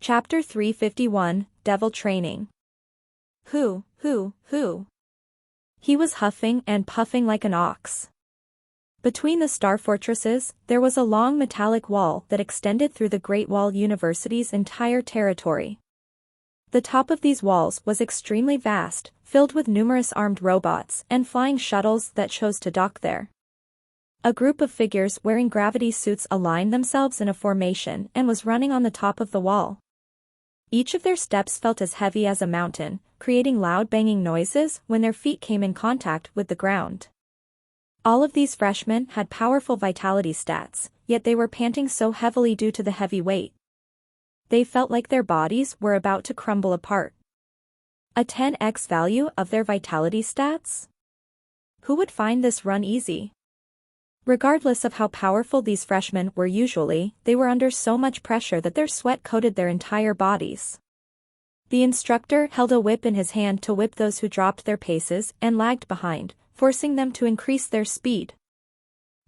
Chapter 351, Devil Training. Who? He was huffing and puffing like an ox. Between the star fortresses, there was a long metallic wall that extended through the Great Wall University's entire territory. The top of these walls was extremely vast, filled with numerous armed robots and flying shuttles that chose to dock there. A group of figures wearing gravity suits aligned themselves in a formation and was running on the top of the wall. Each of their steps felt as heavy as a mountain, creating loud banging noises when their feet came in contact with the ground. All of these freshmen had powerful vitality stats, yet they were panting so heavily due to the heavy weight. They felt like their bodies were about to crumble apart. A 10x value of their vitality stats? Who would find this run easy? Regardless of how powerful these freshmen were usually, they were under so much pressure that their sweat coated their entire bodies. The instructor held a whip in his hand to whip those who dropped their paces and lagged behind, forcing them to increase their speed.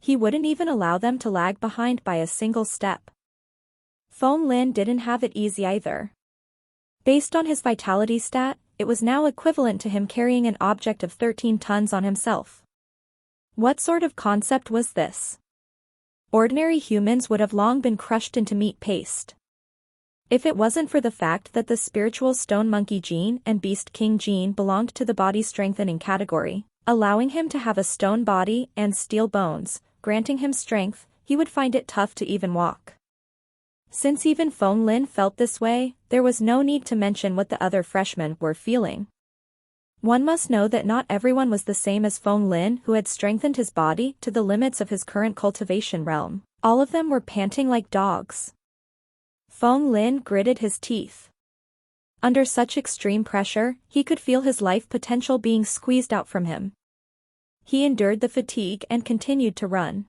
He wouldn't even allow them to lag behind by a single step. Feng Lin didn't have it easy either. Based on his vitality stat, it was now equivalent to him carrying an object of 13 tons on himself. What sort of concept was this? Ordinary humans would have long been crushed into meat paste. If it wasn't for the fact that the spiritual stone monkey gene and beast king gene belonged to the body strengthening category, allowing him to have a stone body and steel bones, granting him strength, he would find it tough to even walk. Since even Feng Lin felt this way, there was no need to mention what the other freshmen were feeling. One must know that not everyone was the same as Feng Lin, who had strengthened his body to the limits of his current cultivation realm. All of them were panting like dogs. Feng Lin gritted his teeth. Under such extreme pressure, he could feel his life potential being squeezed out from him. He endured the fatigue and continued to run.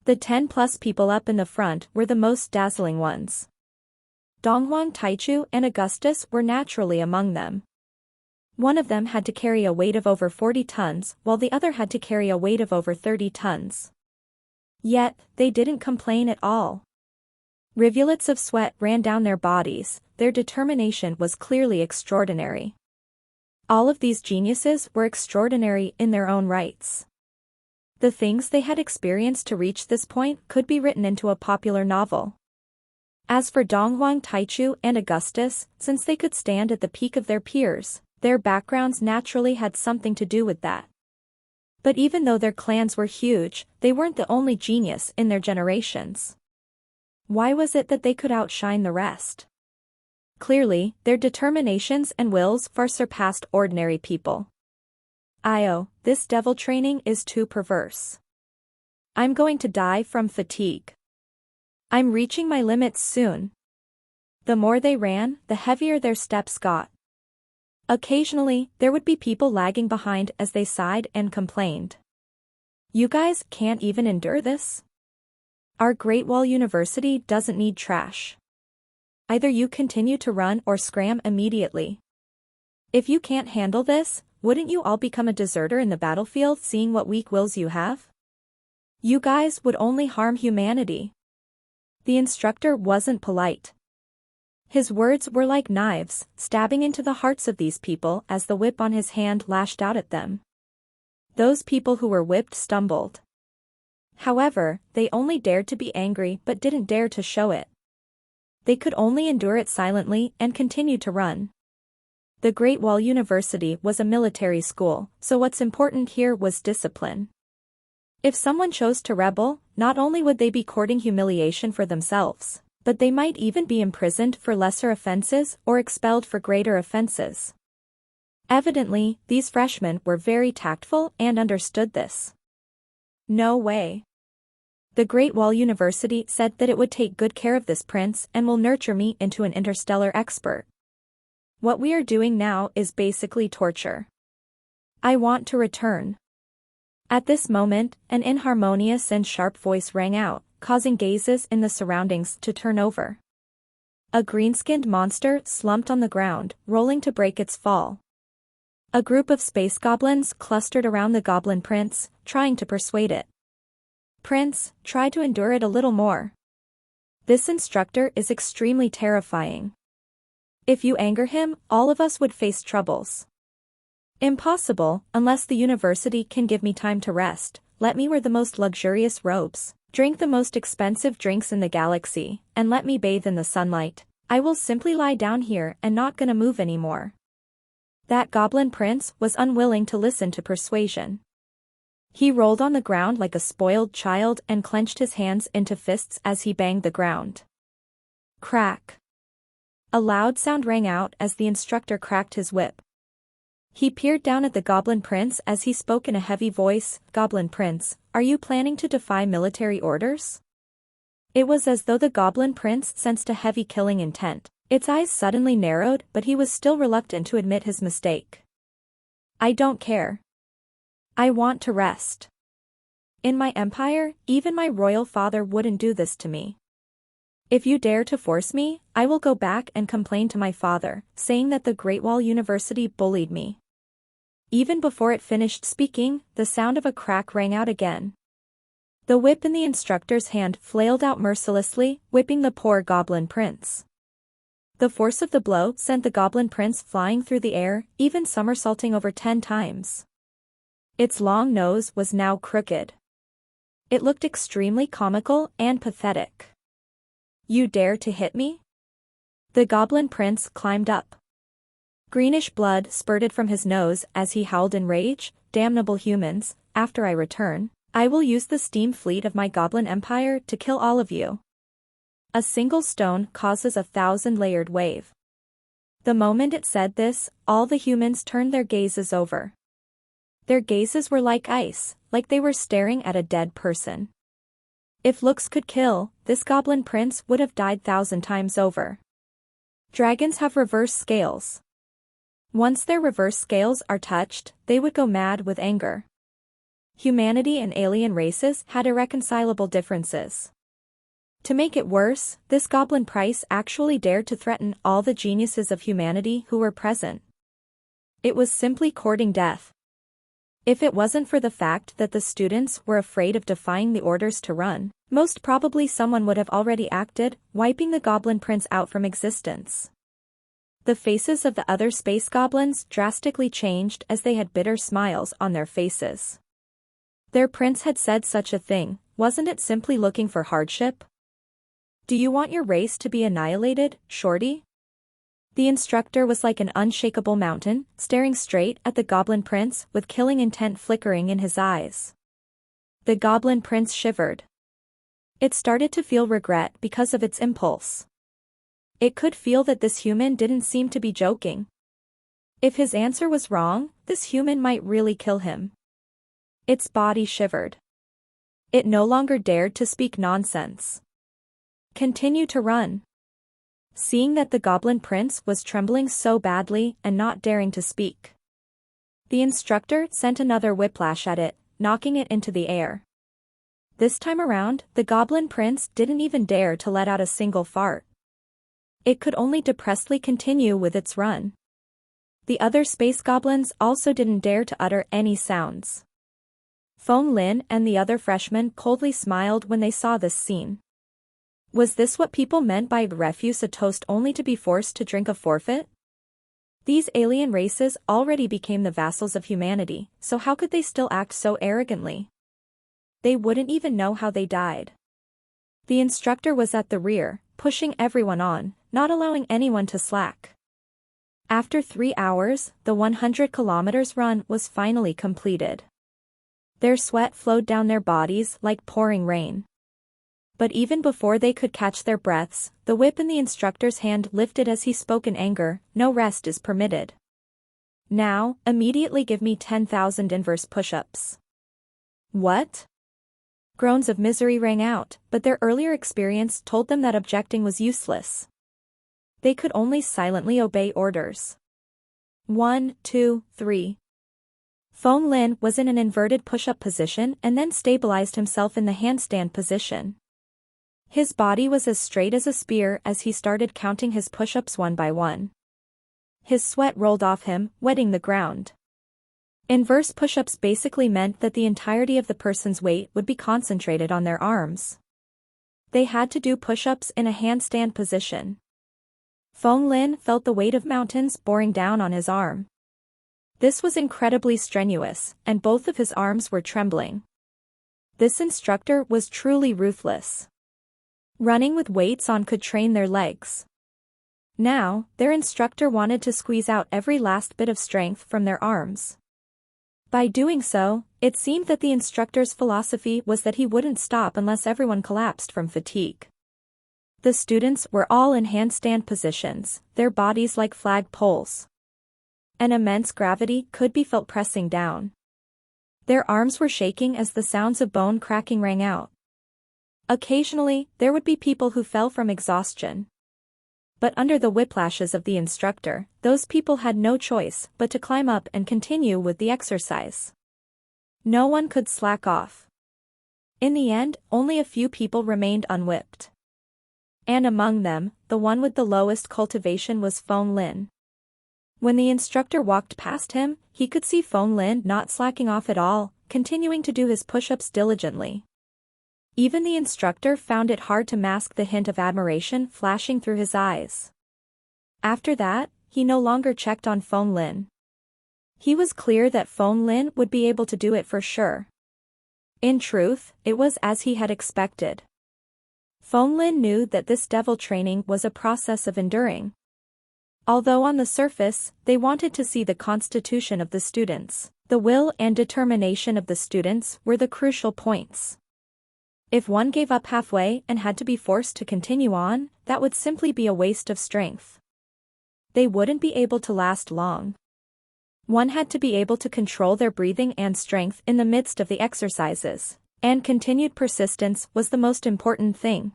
The 10+ people up in the front were the most dazzling ones. Donghuang Taichu and Augustus were naturally among them. One of them had to carry a weight of over 40 tons, while the other had to carry a weight of over 30 tons. Yet, they didn't complain at all. Rivulets of sweat ran down their bodies, their determination was clearly extraordinary. All of these geniuses were extraordinary in their own rights. The things they had experienced to reach this point could be written into a popular novel. As for Donghuang Taichu and Augustus, since they could stand at the peak of their peers, their backgrounds naturally had something to do with that. But even though their clans were huge, they weren't the only genius in their generations. Why was it that they could outshine the rest? Clearly, their determinations and wills far surpassed ordinary people. This devil training is too perverse. I'm going to die from fatigue. I'm reaching my limits soon. The more they ran, the heavier their steps got. Occasionally, there would be people lagging behind as they sighed and complained. You guys can't even endure this? Our Great Wall University doesn't need trash. Either you continue to run or scram immediately. If you can't handle this, wouldn't you all become a deserter in the battlefield seeing what weak wills you have? You guys would only harm humanity. The instructor wasn't polite. His words were like knives, stabbing into the hearts of these people as the whip on his hand lashed out at them. Those people who were whipped stumbled. However, they only dared to be angry but didn't dare to show it. They could only endure it silently and continue to run. The Great Wall University was a military school, so what's important here was discipline. If someone chose to rebel, not only would they be courting humiliation for themselves, but they might even be imprisoned for lesser offenses or expelled for greater offenses. Evidently, these freshmen were very tactful and understood this. No way. The Great Wall University said that it would take good care of this prince and will nurture me into an interstellar expert. What we are doing now is basically torture. I want to return. At this moment, an inharmonious and sharp voice rang out, causing gazes in the surroundings to turn over. A green-skinned monster slumped on the ground, rolling to break its fall. A group of space goblins clustered around the goblin prince, trying to persuade it. Prince, try to endure it a little more. This instructor is extremely terrifying. If you anger him, all of us would face troubles. Impossible, unless the university can give me time to rest. Let me wear the most luxurious robes, drink the most expensive drinks in the galaxy, and let me bathe in the sunlight. I will simply lie down here and not gonna move anymore. That goblin prince was unwilling to listen to persuasion. He rolled on the ground like a spoiled child and clenched his hands into fists as he banged the ground. Crack. A loud sound rang out as the instructor cracked his whip. He peered down at the Goblin Prince as he spoke in a heavy voice. Goblin Prince, are you planning to defy military orders? It was as though the Goblin Prince sensed a heavy killing intent. Its eyes suddenly narrowed, but he was still reluctant to admit his mistake. I don't care. I want to rest. In my empire, even my royal father wouldn't do this to me. If you dare to force me, I will go back and complain to my father, saying that the Great Wall University bullied me. Even before it finished speaking, the sound of a crack rang out again. The whip in the instructor's hand flailed out mercilessly, whipping the poor Goblin Prince. The force of the blow sent the Goblin Prince flying through the air, even somersaulting over 10 times. Its long nose was now crooked. It looked extremely comical and pathetic. You dare to hit me? The Goblin Prince climbed up. Greenish blood spurted from his nose as he howled in rage. Damnable humans, after I return, I will use the steam fleet of my Goblin Empire to kill all of you. A single stone causes a 1,000-layered wave. The moment it said this, all the humans turned their gazes over. Their gazes were like ice, like they were staring at a dead person. If looks could kill, this Goblin Prince would have died 1,000 times over. Dragons have reverse scales. Once their reverse scales are touched, they would go mad with anger. Humanity and alien races had irreconcilable differences. To make it worse, this Goblin Prince actually dared to threaten all the geniuses of humanity who were present. It was simply courting death. If it wasn't for the fact that the students were afraid of defying the orders to run, most probably someone would have already acted, wiping the Goblin Prince out from existence. The faces of the other space goblins drastically changed as they had bitter smiles on their faces. Their prince had said such a thing, wasn't it simply looking for hardship? Do you want your race to be annihilated, Shorty? The instructor was like an unshakable mountain, staring straight at the Goblin Prince with killing intent flickering in his eyes. The Goblin Prince shivered. It started to feel regret because of its impulse. It could feel that this human didn't seem to be joking. If his answer was wrong, this human might really kill him. Its body shivered. It no longer dared to speak nonsense. Continue to run. Seeing that the Goblin Prince was trembling so badly and not daring to speak, the instructor sent another whiplash at it, knocking it into the air. This time around, the Goblin Prince didn't even dare to let out a single fart. It could only depressedly continue with its run. The other space goblins also didn't dare to utter any sounds. Feng Lin and the other freshmen coldly smiled when they saw this scene. Was this what people meant by refuse a toast only to be forced to drink a forfeit? These alien races already became the vassals of humanity, so how could they still act so arrogantly? They wouldn't even know how they died. The instructor was at the rear, pushing everyone on, not allowing anyone to slack. After 3 hours, the 100 kilometers run was finally completed. Their sweat flowed down their bodies like pouring rain. But even before they could catch their breaths, the whip in the instructor's hand lifted as he spoke in anger. No rest is permitted. Now, immediately give me 10,000 inverse push-ups. What? Groans of misery rang out, but their earlier experience told them that objecting was useless. They could only silently obey orders. 1, 2, 3. Feng Lin was in an inverted push-up position and then stabilized himself in the handstand position. His body was as straight as a spear as he started counting his push-ups one by one. His sweat rolled off him, wetting the ground. Inverse push-ups basically meant that the entirety of the person's weight would be concentrated on their arms. They had to do push-ups in a handstand position. Fong Lin felt the weight of mountains boring down on his arm. This was incredibly strenuous, and both of his arms were trembling. This instructor was truly ruthless. Running with weights on could train their legs. Now, their instructor wanted to squeeze out every last bit of strength from their arms. By doing so, it seemed that the instructor's philosophy was that he wouldn't stop unless everyone collapsed from fatigue. The students were all in handstand positions, their bodies like flag poles. An immense gravity could be felt pressing down. Their arms were shaking as the sounds of bone cracking rang out. Occasionally, there would be people who fell from exhaustion. But under the whiplashes of the instructor, those people had no choice but to climb up and continue with the exercise. No one could slack off. In the end, only a few people remained unwhipped. And among them, the one with the lowest cultivation was Fong Lin. When the instructor walked past him, he could see Fong Lin not slacking off at all, continuing to do his push-ups diligently. Even the instructor found it hard to mask the hint of admiration flashing through his eyes. After that, he no longer checked on Fong Lin. He was clear that Fong Lin would be able to do it for sure. In truth, it was as he had expected. Fong Lin knew that this devil training was a process of enduring. Although on the surface, they wanted to see the constitution of the students, the will and determination of the students were the crucial points. If one gave up halfway and had to be forced to continue on, that would simply be a waste of strength. They wouldn't be able to last long. One had to be able to control their breathing and strength in the midst of the exercises, and continued persistence was the most important thing.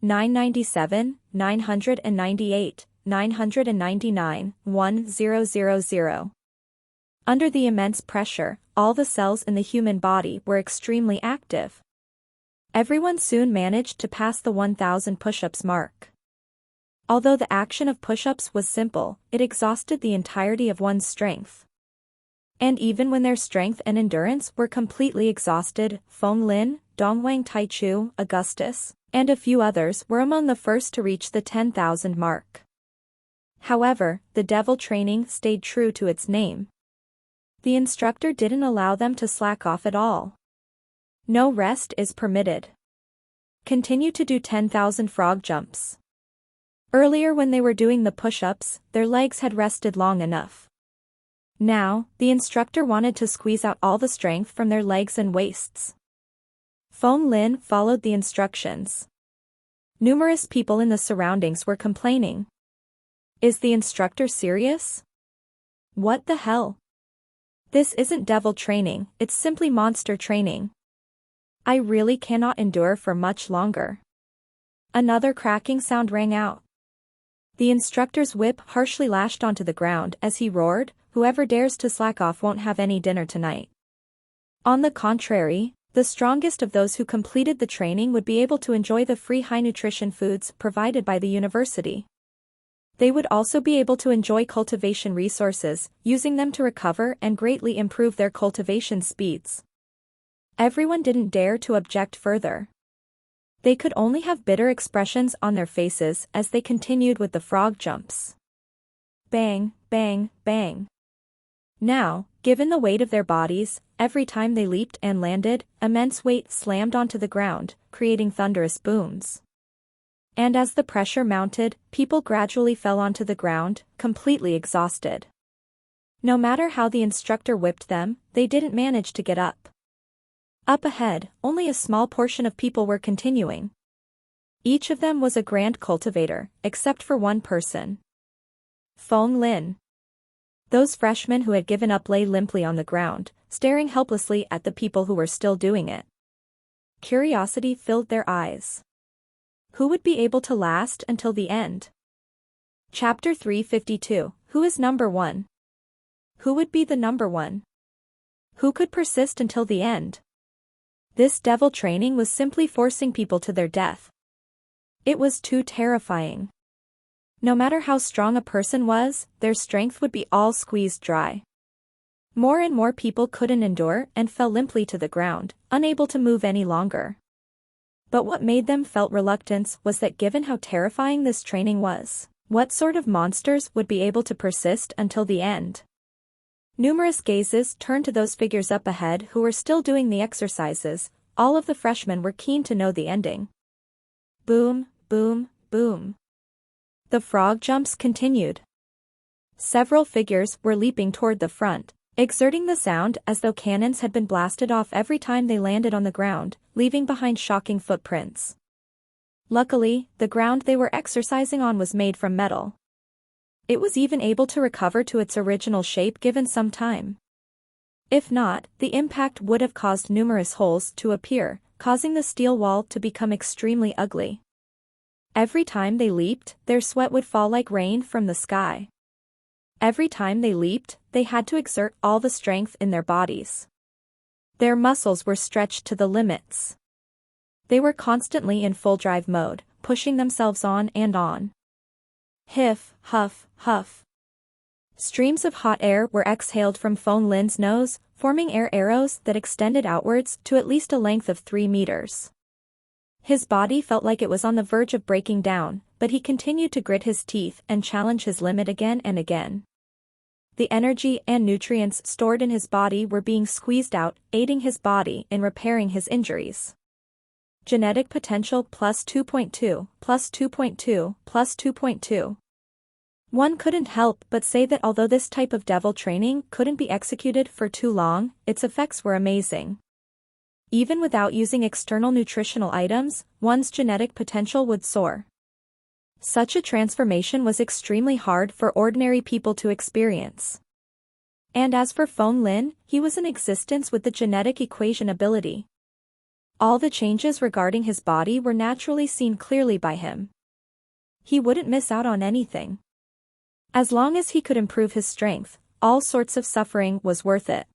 997, 998, 999, 1000. Under the immense pressure, all the cells in the human body were extremely active. Everyone soon managed to pass the 1,000 push-ups mark. Although the action of push-ups was simple, it exhausted the entirety of one's strength. And even when their strength and endurance were completely exhausted, Fong Lin, Dongwang Taichu, Augustus, and a few others were among the first to reach the 10,000 mark. However, the devil training stayed true to its name. The instructor didn't allow them to slack off at all. No rest is permitted. Continue to do 10,000 frog jumps. Earlier when they were doing the push-ups, their legs had rested long enough. Now, the instructor wanted to squeeze out all the strength from their legs and waists. Fong Lin followed the instructions. Numerous people in the surroundings were complaining. Is the instructor serious? What the hell? This isn't devil training, it's simply monster training. I really cannot endure for much longer. Another cracking sound rang out. The instructor's whip harshly lashed onto the ground as he roared, "Whoever dares to slack off won't have any dinner tonight." On the contrary, the strongest of those who completed the training would be able to enjoy the free high-nutrition foods provided by the university. They would also be able to enjoy cultivation resources, using them to recover and greatly improve their cultivation speeds. Everyone didn't dare to object further. They could only have bitter expressions on their faces as they continued with the frog jumps. Bang, bang, bang. Now, given the weight of their bodies, every time they leaped and landed, immense weight slammed onto the ground, creating thunderous booms. And as the pressure mounted, people gradually fell onto the ground, completely exhausted. No matter how the instructor whipped them, they didn't manage to get up. Up ahead, only a small portion of people were continuing. Each of them was a grand cultivator, except for one person. Fong Lin. Those freshmen who had given up lay limply on the ground, staring helplessly at the people who were still doing it. Curiosity filled their eyes. Who would be able to last until the end? Chapter 352. Who is number one? Who would be the number one? Who could persist until the end? This devil training was simply forcing people to their death. It was too terrifying. No matter how strong a person was, their strength would be all squeezed dry. More and more people couldn't endure and fell limply to the ground, unable to move any longer. But what made them felt reluctance was that given how terrifying this training was, what sort of monsters would be able to persist until the end? Numerous gazes turned to those figures up ahead who were still doing the exercises. All of the freshmen were keen to know the ending. Boom, boom, boom. The frog jumps continued. Several figures were leaping toward the front, exerting the sound as though cannons had been blasted off every time they landed on the ground, leaving behind shocking footprints. Luckily, the ground they were exercising on was made from metal. It was even able to recover to its original shape given some time. If not, the impact would have caused numerous holes to appear, causing the steel wall to become extremely ugly. Every time they leaped, their sweat would fall like rain from the sky. Every time they leaped, they had to exert all the strength in their bodies. Their muscles were stretched to the limits. They were constantly in full drive mode, pushing themselves on and on. Hiff, huff, huff. Streams of hot air were exhaled from Phong Lin's nose, forming air arrows that extended outwards to at least a length of 3 meters. His body felt like it was on the verge of breaking down, but he continued to grit his teeth and challenge his limit again and again. The energy and nutrients stored in his body were being squeezed out, aiding his body in repairing his injuries. Genetic potential plus 2.2, plus 2.2, plus 2.2. One couldn't help but say that although this type of devil training couldn't be executed for too long, its effects were amazing. Even without using external nutritional items, one's genetic potential would soar. Such a transformation was extremely hard for ordinary people to experience. And as for Phong Lin, he was in existence with the genetic equation ability. All the changes regarding his body were naturally seen clearly by him. He wouldn't miss out on anything. As long as he could improve his strength, all sorts of suffering was worth it.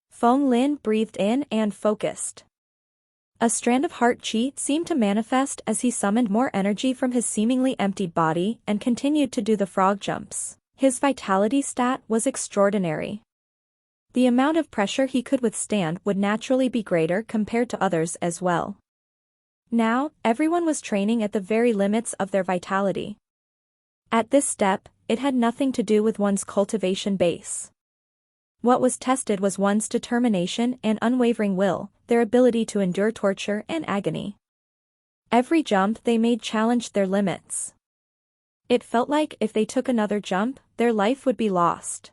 Phong Lin breathed in and focused. A strand of heart chi seemed to manifest as he summoned more energy from his seemingly emptied body and continued to do the frog jumps. His vitality stat was extraordinary. The amount of pressure he could withstand would naturally be greater compared to others as well. Now, everyone was training at the very limits of their vitality. At this step, it had nothing to do with one's cultivation base. What was tested was one's determination and unwavering will, their ability to endure torture and agony. Every jump they made challenged their limits. It felt like if they took another jump, their life would be lost.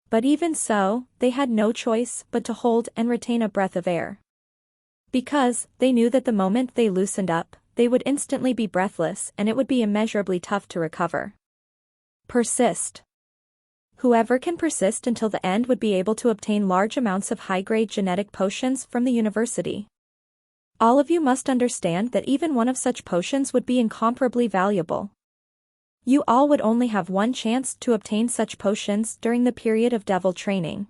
But even so, they had no choice but to hold and retain a breath of air. Because, they knew that the moment they loosened up, they would instantly be breathless and it would be immeasurably tough to recover. Persist. Whoever can persist until the end would be able to obtain large amounts of high-grade genetic potions from the university. All of you must understand that even one of such potions would be incomparably valuable. You all would only have one chance to obtain such potions during the period of devil training.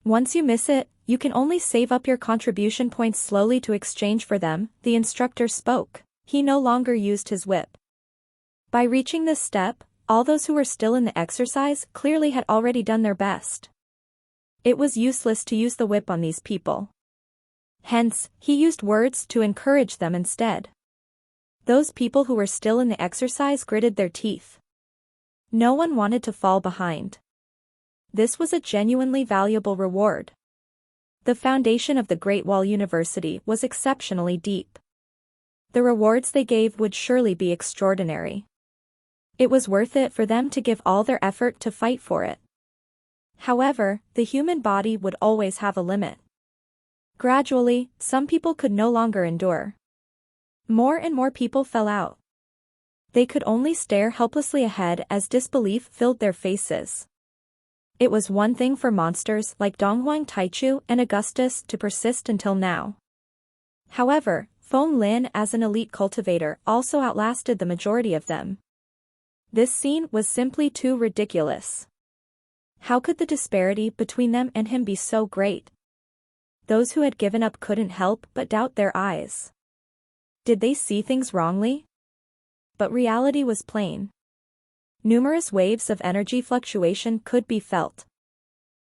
Once you miss it, you can only save up your contribution points slowly to exchange for them. The instructor spoke. He no longer used his whip. By reaching this step, all those who were still in the exercise clearly had already done their best. It was useless to use the whip on these people. Hence, he used words to encourage them instead. Those people who were still in the exercise gritted their teeth. No one wanted to fall behind. This was a genuinely valuable reward. The foundation of the Great Wall University was exceptionally deep. The rewards they gave would surely be extraordinary. It was worth it for them to give all their effort to fight for it. However, the human body would always have a limit. Gradually, some people could no longer endure. More and more people fell out. They could only stare helplessly ahead as disbelief filled their faces. It was one thing for monsters like Donghuang Taichu and Augustus to persist until now. However, Phong Lin as an elite cultivator also outlasted the majority of them. This scene was simply too ridiculous. How could the disparity between them and him be so great? Those who had given up couldn't help but doubt their eyes. Did they see things wrongly? But reality was plain. Numerous waves of energy fluctuation could be felt.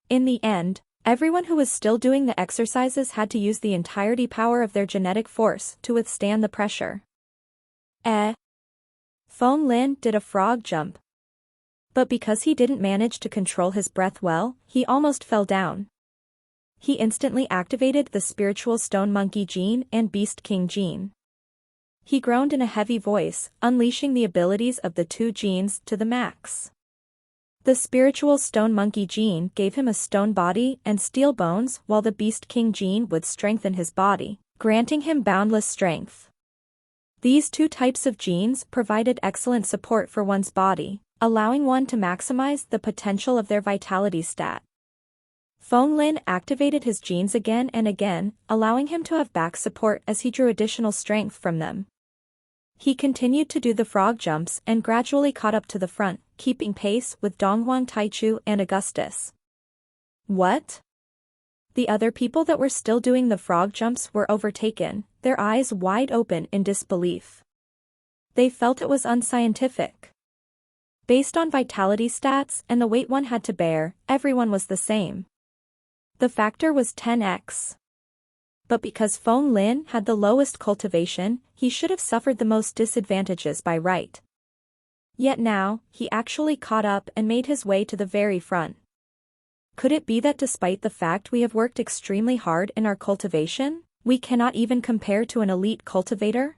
In the end, Everyone who was still doing the exercises had to use the entirety power of their genetic force to withstand the pressure. Feng Lin did a frog jump. But because he didn't manage to control his breath well, he almost fell down. He instantly activated the spiritual stone monkey gene and beast king gene. He groaned in a heavy voice, unleashing the abilities of the two genes to the max. The spiritual stone monkey gene gave him a stone body and steel bones, while the beast king gene would strengthen his body, granting him boundless strength. These two types of genes provided excellent support for one's body, allowing one to maximize the potential of their vitality stat. Feng Lin activated his genes again and again, allowing him to have back support as he drew additional strength from them. He continued to do the frog jumps and gradually caught up to the front, keeping pace with Donghuang Taichu and Augustus. What? The other people that were still doing the frog jumps were overtaken, their eyes wide open in disbelief. They felt it was unscientific. Based on vitality stats and the weight one had to bear, everyone was the same. The factor was 10x. But because Feng Lin had the lowest cultivation, he should have suffered the most disadvantages by right. Yet now, he actually caught up and made his way to the very front. Could it be that despite the fact we have worked extremely hard in our cultivation, we cannot even compare to an elite cultivator?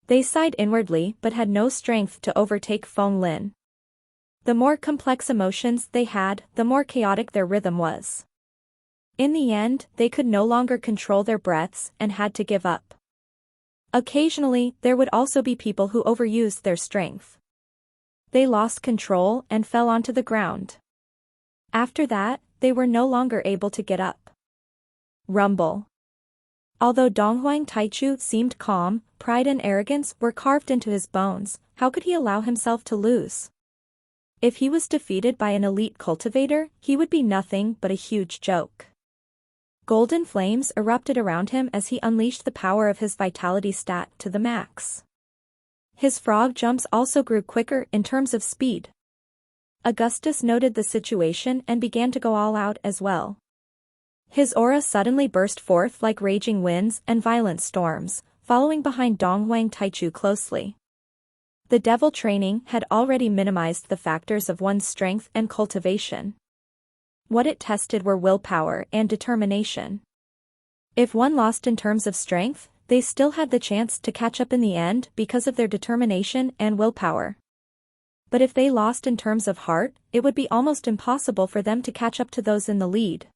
They sighed inwardly but had no strength to overtake Feng Lin. The more complex emotions they had, the more chaotic their rhythm was. In the end, they could no longer control their breaths and had to give up. Occasionally, there would also be people who overused their strength. They lost control and fell onto the ground. After that, they were no longer able to get up. Rumble. Although Donghuang Taichu seemed calm, pride and arrogance were carved into his bones. How could he allow himself to lose? If he was defeated by an elite cultivator, he would be nothing but a huge joke. Golden flames erupted around him as he unleashed the power of his vitality stat to the max. His frog jumps also grew quicker in terms of speed. Augustus noted the situation and began to go all out as well. His aura suddenly burst forth like raging winds and violent storms, following behind Donghuang Taichu closely. The devil training had already minimized the factors of one's strength and cultivation. What it tested were willpower and determination. If one lost in terms of strength, they still had the chance to catch up in the end because of their determination and willpower. But if they lost in terms of heart, it would be almost impossible for them to catch up to those in the lead.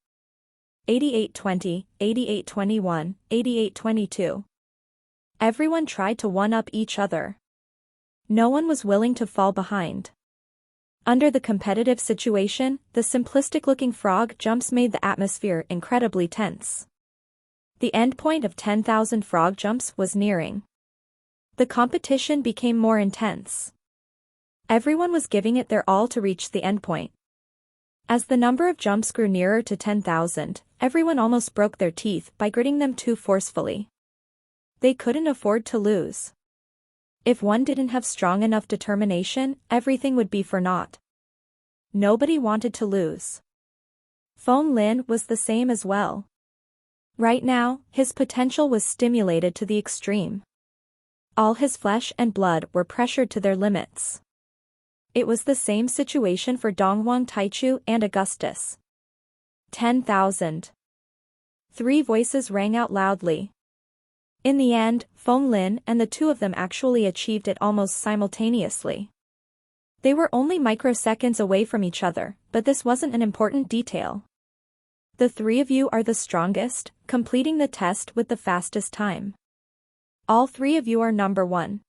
88-20, 88-21, 88-22. Everyone tried to one-up each other. No one was willing to fall behind. Under the competitive situation, the simplistic-looking frog jumps made the atmosphere incredibly tense. The endpoint of 10,000 frog jumps was nearing. The competition became more intense. Everyone was giving it their all to reach the endpoint. As the number of jumps grew nearer to 10,000, everyone almost broke their teeth by gritting them too forcefully. They couldn't afford to lose. If one didn't have strong enough determination, everything would be for naught. Nobody wanted to lose. Feng Lin was the same as well. Right now, his potential was stimulated to the extreme. All his flesh and blood were pressured to their limits. It was the same situation for Donghuang Taichu and Augustus. 10,000. Three voices rang out loudly. In the end, Feng Lin and the two of them actually achieved it almost simultaneously. They were only microseconds away from each other, but this wasn't an important detail. The three of you are the strongest, completing the test with the fastest time. All three of you are number one.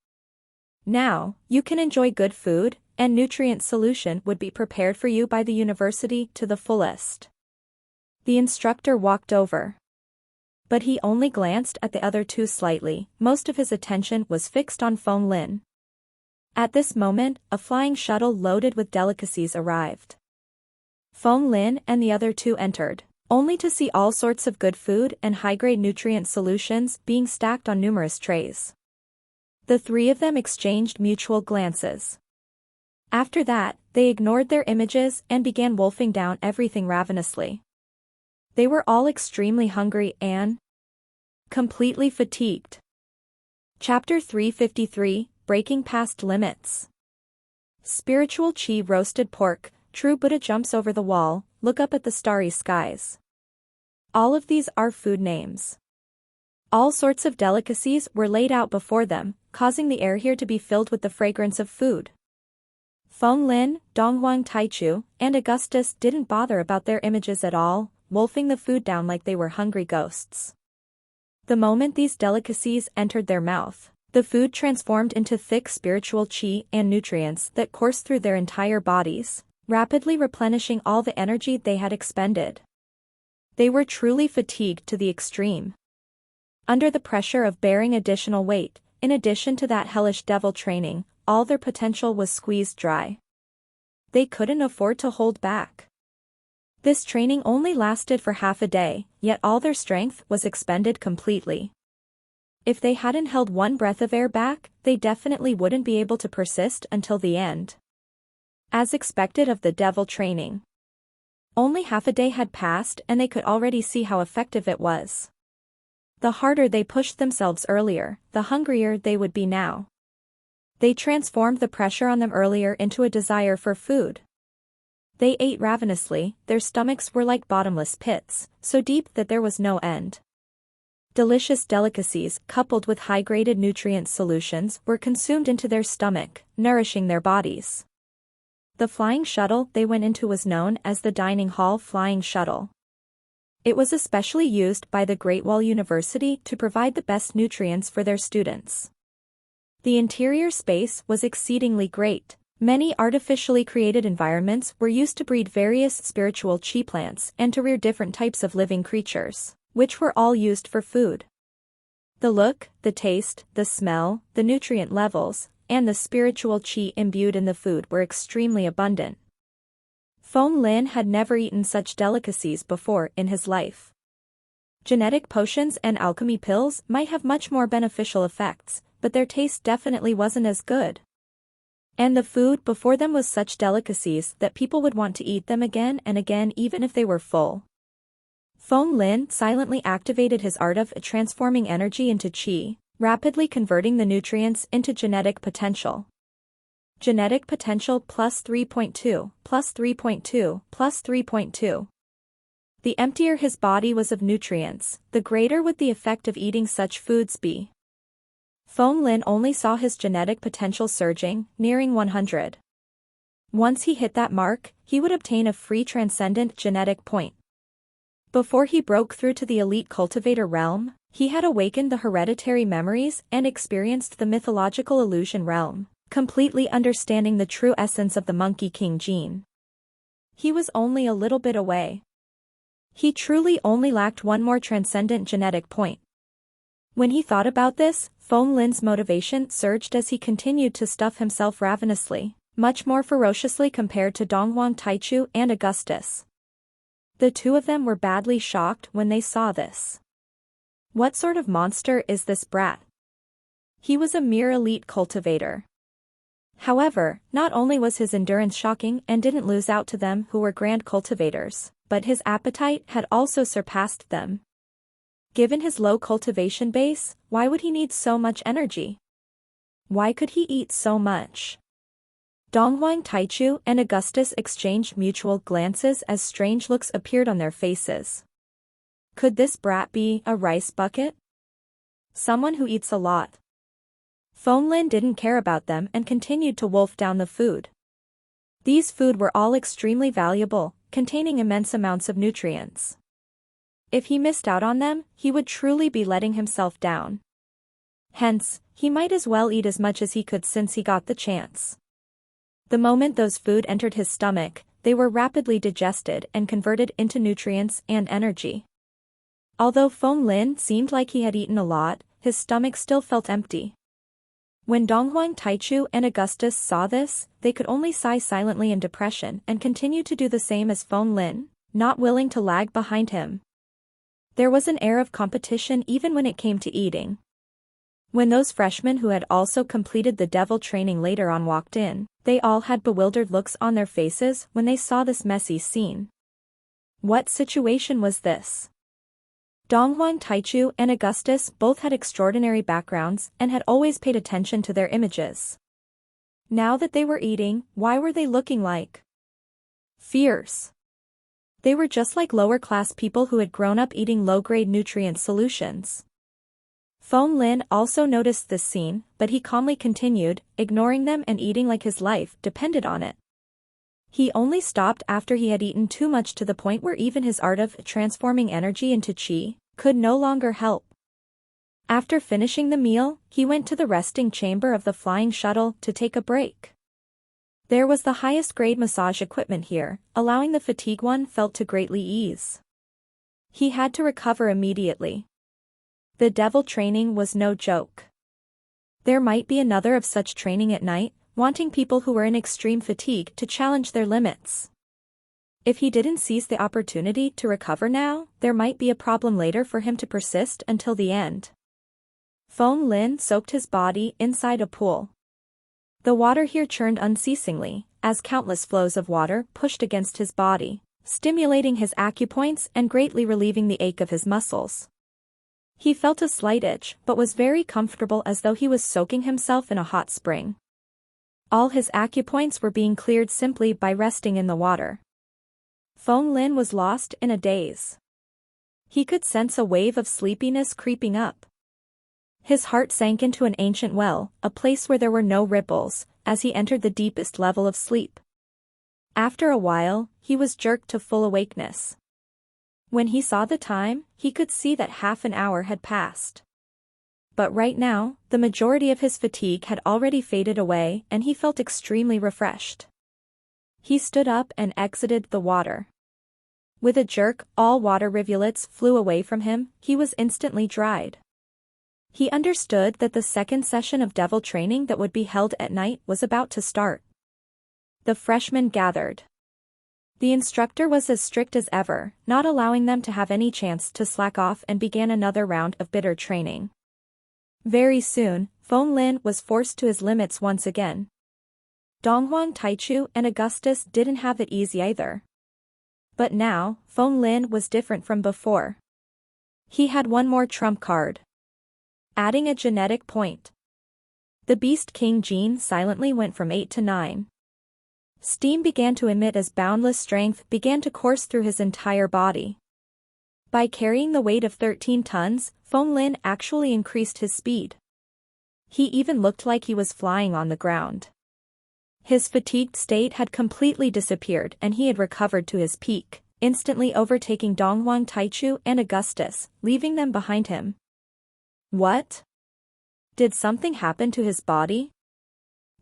Now, you can enjoy good food, and nutrient solution would be prepared for you by the university to the fullest. The instructor walked over. But he only glanced at the other two slightly. Most of his attention was fixed on Feng Lin. At this moment, a flying shuttle loaded with delicacies arrived. Feng Lin and the other two entered, only to see all sorts of good food and high-grade nutrient solutions being stacked on numerous trays. The three of them exchanged mutual glances. After that, they ignored their images and began wolfing down everything ravenously. They were all extremely hungry and completely fatigued. Chapter 353, Breaking Past Limits. Spiritual Chi roasted pork. True Buddha jumps over the wall, look up at the starry skies. All of these are food names. All sorts of delicacies were laid out before them, causing the air here to be filled with the fragrance of food. Feng Lin, Donghuang Taichu, and Augustus didn't bother about their images at all, wolfing the food down like they were hungry ghosts. The moment these delicacies entered their mouth, the food transformed into thick spiritual chi and nutrients that coursed through their entire bodies, rapidly replenishing all the energy they had expended. They were truly fatigued to the extreme. Under the pressure of bearing additional weight, in addition to that hellish devil training, all their potential was squeezed dry. They couldn't afford to hold back. This training only lasted for half a day, yet all their strength was expended completely. If they hadn't held one breath of air back, they definitely wouldn't be able to persist until the end. As expected of the devil training. Only half a day had passed and they could already see how effective it was. The harder they pushed themselves earlier, the hungrier they would be now. They transformed the pressure on them earlier into a desire for food. They ate ravenously, their stomachs were like bottomless pits, so deep that there was no end. Delicious delicacies, coupled with high-graded nutrient solutions, were consumed into their stomach, nourishing their bodies. The flying shuttle they went into was known as the Dining Hall Flying Shuttle. It was especially used by the Great Wall University to provide the best nutrients for their students. The interior space was exceedingly great. Many artificially created environments were used to breed various spiritual chi plants and to rear different types of living creatures, which were all used for food. The look, the taste, the smell, the nutrient levels, and the spiritual chi imbued in the food were extremely abundant. Feng Lin had never eaten such delicacies before in his life. Genetic potions and alchemy pills might have much more beneficial effects, but their taste definitely wasn't as good. And the food before them was such delicacies that people would want to eat them again and again even if they were full. Feng Lin silently activated his art of transforming energy into chi, rapidly converting the nutrients into genetic potential. Genetic potential plus 3.2, plus 3.2, plus 3.2. The emptier his body was of nutrients, the greater would the effect of eating such foods be. Feng Lin only saw his genetic potential surging, nearing 100. Once he hit that mark, he would obtain a free transcendent genetic point. Before he broke through to the elite cultivator realm, he had awakened the hereditary memories and experienced the mythological illusion realm, completely understanding the true essence of the Monkey King gene. He was only a little bit away. He truly only lacked one more transcendent genetic point. When he thought about this, Feng Lin's motivation surged as he continued to stuff himself ravenously, much more ferociously compared to Donghuang Taichu and Augustus. The two of them were badly shocked when they saw this. What sort of monster is this brat? He was a mere elite cultivator. However, not only was his endurance shocking and didn't lose out to them who were grand cultivators, but his appetite had also surpassed them. Given his low cultivation base, why would he need so much energy? Why could he eat so much? Donghuang Taichu and Augustus exchanged mutual glances as strange looks appeared on their faces. Could this brat be a rice bucket? Someone who eats a lot. Feng Lin didn't care about them and continued to wolf down the food. These food were all extremely valuable, containing immense amounts of nutrients. If he missed out on them, he would truly be letting himself down. Hence, he might as well eat as much as he could since he got the chance. The moment those food entered his stomach, they were rapidly digested and converted into nutrients and energy. Although Feng Lin seemed like he had eaten a lot, his stomach still felt empty. When Donghuang Taichu and Augustus saw this, they could only sigh silently in depression and continue to do the same as Feng Lin, not willing to lag behind him. There was an air of competition even when it came to eating. When those freshmen who had also completed the devil training later on walked in, they all had bewildered looks on their faces when they saw this messy scene. What situation was this? Donghuang Taichu and Augustus both had extraordinary backgrounds and had always paid attention to their images. Now that they were eating, why were they looking like fierce? They were just like lower-class people who had grown up eating low-grade nutrient solutions. Feng Lin also noticed this scene, but he calmly continued, ignoring them and eating like his life depended on it. He only stopped after he had eaten too much to the point where even his art of transforming energy into qi could no longer help. After finishing the meal, he went to the resting chamber of the flying shuttle to take a break. There was the highest grade massage equipment here, allowing the fatigue one felt to greatly ease. He had to recover immediately. The devil training was no joke. There might be another of such training at night, wanting people who were in extreme fatigue to challenge their limits. If he didn't seize the opportunity to recover now, there might be a problem later for him to persist until the end. Feng Lin soaked his body inside a pool. The water here churned unceasingly, as countless flows of water pushed against his body, stimulating his acupoints and greatly relieving the ache of his muscles. He felt a slight itch but was very comfortable as though he was soaking himself in a hot spring. All his acupoints were being cleared simply by resting in the water. Feng Lin was lost in a daze. He could sense a wave of sleepiness creeping up. His heart sank into an ancient well, a place where there were no ripples, as he entered the deepest level of sleep. After a while, he was jerked to full awakeness. When he saw the time, he could see that half an hour had passed. But right now, the majority of his fatigue had already faded away and he felt extremely refreshed. He stood up and exited the water. With a jerk, all water rivulets flew away from him, he was instantly dried. He understood that the second session of devil training that would be held at night was about to start. The freshmen gathered. The instructor was as strict as ever, not allowing them to have any chance to slack off, and began another round of bitter training. Very soon, Feng Lin was forced to his limits once again. Donghuang Taichu and Augustus didn't have it easy either. But now, Feng Lin was different from before. He had one more trump card. Adding a genetic point. The Beast King gene silently went from 8 to 9. Steam began to emit as boundless strength began to course through his entire body. By carrying the weight of 13 tons, Feng Lin actually increased his speed. He even looked like he was flying on the ground. His fatigued state had completely disappeared and he had recovered to his peak, instantly overtaking Donghuang Taichu and Augustus, leaving them behind him. What? Did something happen to his body?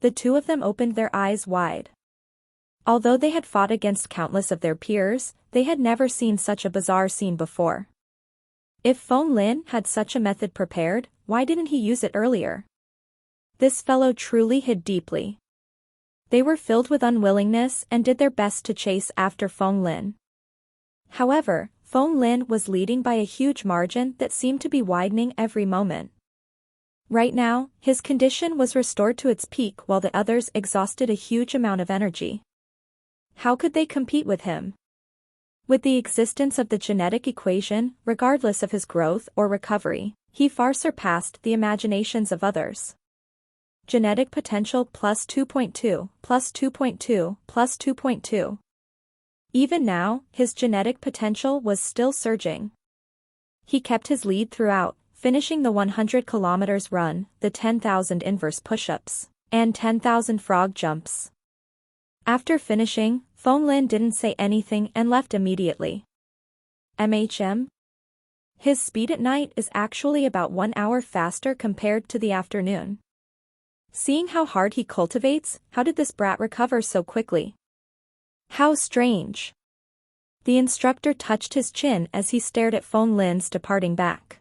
The two of them opened their eyes wide. Although they had fought against countless of their peers, they had never seen such a bizarre scene before. If Feng Lin had such a method prepared, why didn't he use it earlier? This fellow truly hid deeply. They were filled with unwillingness and did their best to chase after Feng Lin. However, Feng Lin was leading by a huge margin that seemed to be widening every moment. Right now, his condition was restored to its peak while the others exhausted a huge amount of energy. How could they compete with him? With the existence of the genetic equation, regardless of his growth or recovery, he far surpassed the imaginations of others. Genetic potential plus 2.2, plus 2.2, plus 2.2. Even now, his genetic potential was still surging. He kept his lead throughout, finishing the 100 kilometers run, the 10,000 inverse push-ups, and 10,000 frog jumps. After finishing, Feng Lin didn't say anything and left immediately. His speed at night is actually about 1 hour faster compared to the afternoon. Seeing how hard he cultivates, how did this brat recover so quickly? How strange. The instructor touched his chin as he stared at Feng Lin's departing back.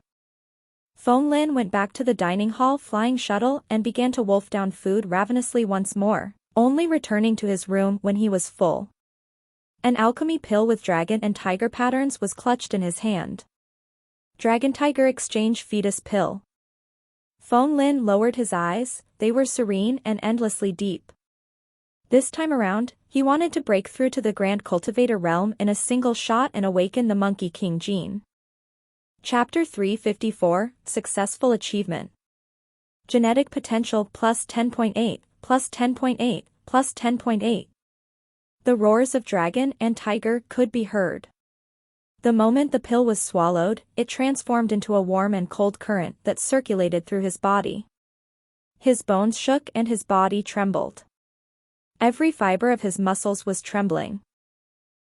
Feng Lin went back to the dining hall flying shuttle and began to wolf down food ravenously once more, only returning to his room when he was full. An alchemy pill with dragon and tiger patterns was clutched in his hand. Dragon-tiger exchange fetus pill. Feng Lin lowered his eyes, they were serene and endlessly deep. This time around, he wanted to break through to the Grand Cultivator realm in a single shot and awaken the Monkey King gene. Chapter 354, Successful Achievement. Genetic Potential plus 10.8, plus 10.8, plus 10.8. The roars of dragon and tiger could be heard. The moment the pill was swallowed, it transformed into a warm and cold current that circulated through his body. His bones shook and his body trembled. Every fiber of his muscles was trembling.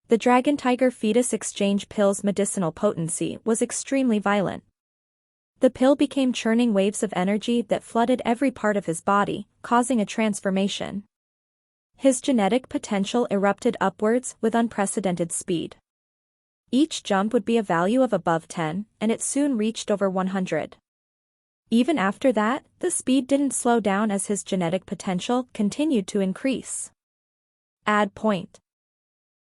The dragon-tiger fetus exchange pill's medicinal potency was extremely violent. The pill became churning waves of energy that flooded every part of his body, causing a transformation. His genetic potential erupted upwards with unprecedented speed. Each jump would be a value of above 10, and it soon reached over 100. Even after that, the speed didn't slow down as his genetic potential continued to increase. Add point.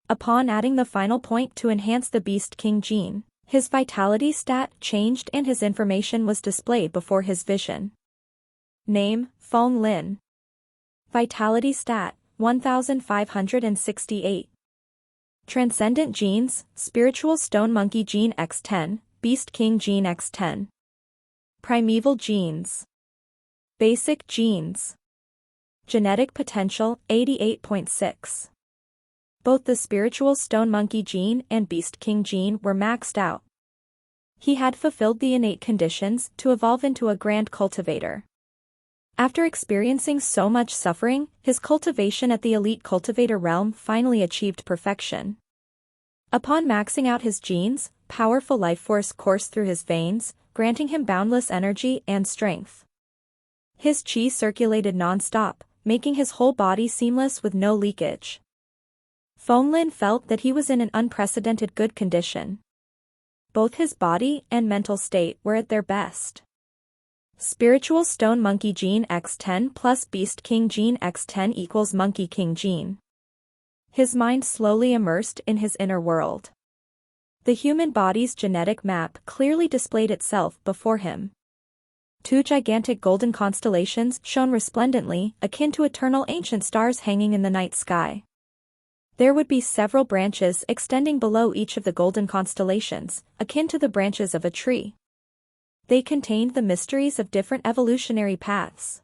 Upon adding the final point to enhance the Beast King gene, his vitality stat changed and his information was displayed before his vision. Name, Feng Lin. Vitality stat, 1568. Transcendent genes, Spiritual Stone Monkey gene X10, Beast King gene X10. Primeval genes. Basic genes. Genetic potential, 88.6. Both the Spiritual Stone Monkey gene and Beast King gene were maxed out. He had fulfilled the innate conditions to evolve into a Grand Cultivator. After experiencing so much suffering, his cultivation at the Elite Cultivator realm finally achieved perfection. Upon maxing out his genes, powerful life force coursed through his veins, granting him boundless energy and strength. His chi circulated non-stop, making his whole body seamless with no leakage. Feng Lin felt that he was in an unprecedented good condition. Both his body and mental state were at their best. Spiritual Stone Monkey gene X10 plus Beast King gene X10 equals Monkey King gene. His mind slowly immersed in his inner world. The human body's genetic map clearly displayed itself before him. Two gigantic golden constellations shone resplendently, akin to eternal ancient stars hanging in the night sky. There would be several branches extending below each of the golden constellations, akin to the branches of a tree. They contained the mysteries of different evolutionary paths.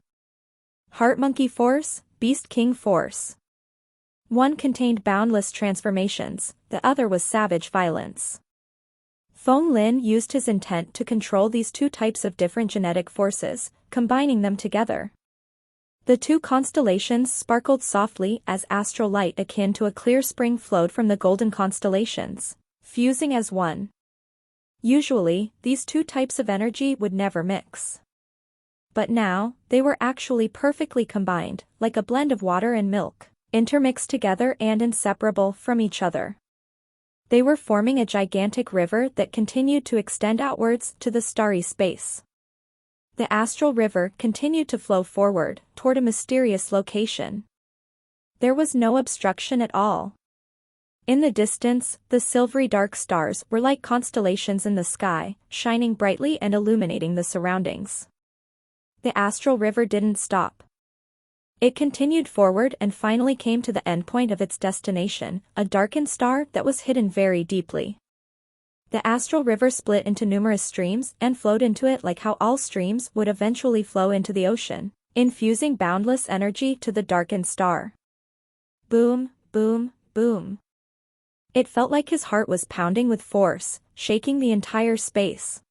Heart Monkey Force, Beast King Force. One contained boundless transformations, the other was savage violence. Feng Lin used his intent to control these two types of different genetic forces, combining them together. The two constellations sparkled softly as astral light akin to a clear spring flowed from the golden constellations, fusing as one. Usually, these two types of energy would never mix. But now, they were actually perfectly combined, like a blend of water and milk, intermixed together and inseparable from each other. They were forming a gigantic river that continued to extend outwards to the starry space. The astral river continued to flow forward, toward a mysterious location. There was no obstruction at all. In the distance, the silvery dark stars were like constellations in the sky, shining brightly and illuminating the surroundings. The astral river didn't stop. It continued forward and finally came to the endpoint of its destination, a darkened star that was hidden very deeply. The astral river split into numerous streams and flowed into it like how all streams would eventually flow into the ocean, infusing boundless energy to the darkened star. Boom, boom, boom. It felt like his heart was pounding with force, shaking the entire space.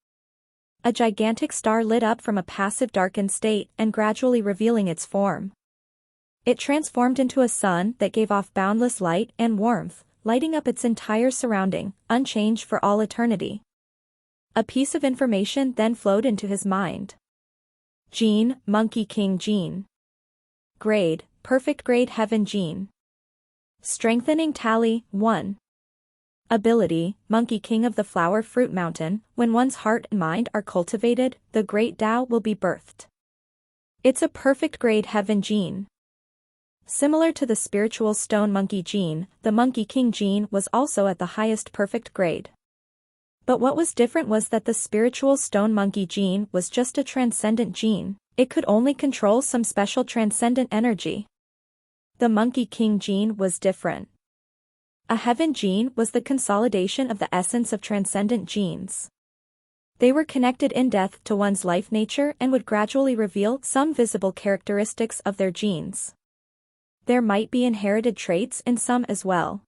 A gigantic star lit up from a passive darkened state and gradually revealing its form. It transformed into a sun that gave off boundless light and warmth, lighting up its entire surrounding, unchanged for all eternity. A piece of information then flowed into his mind. Gene, Monkey King gene. Grade, Perfect Grade Heaven gene. Strengthening tally, 1. Ability, Monkey King of the Flower Fruit Mountain. When one's heart and mind are cultivated, the great Tao will be birthed. It's a perfect grade Heaven gene. Similar to the Spiritual Stone Monkey gene, the Monkey King gene was also at the highest perfect grade. But what was different was that the Spiritual Stone Monkey gene was just a transcendent gene. It could only control some special transcendent energy. The Monkey King gene was different. A heaven gene was the consolidation of the essence of transcendent genes. They were connected in death to one's life nature and would gradually reveal some visible characteristics of their genes. There might be inherited traits in some as well.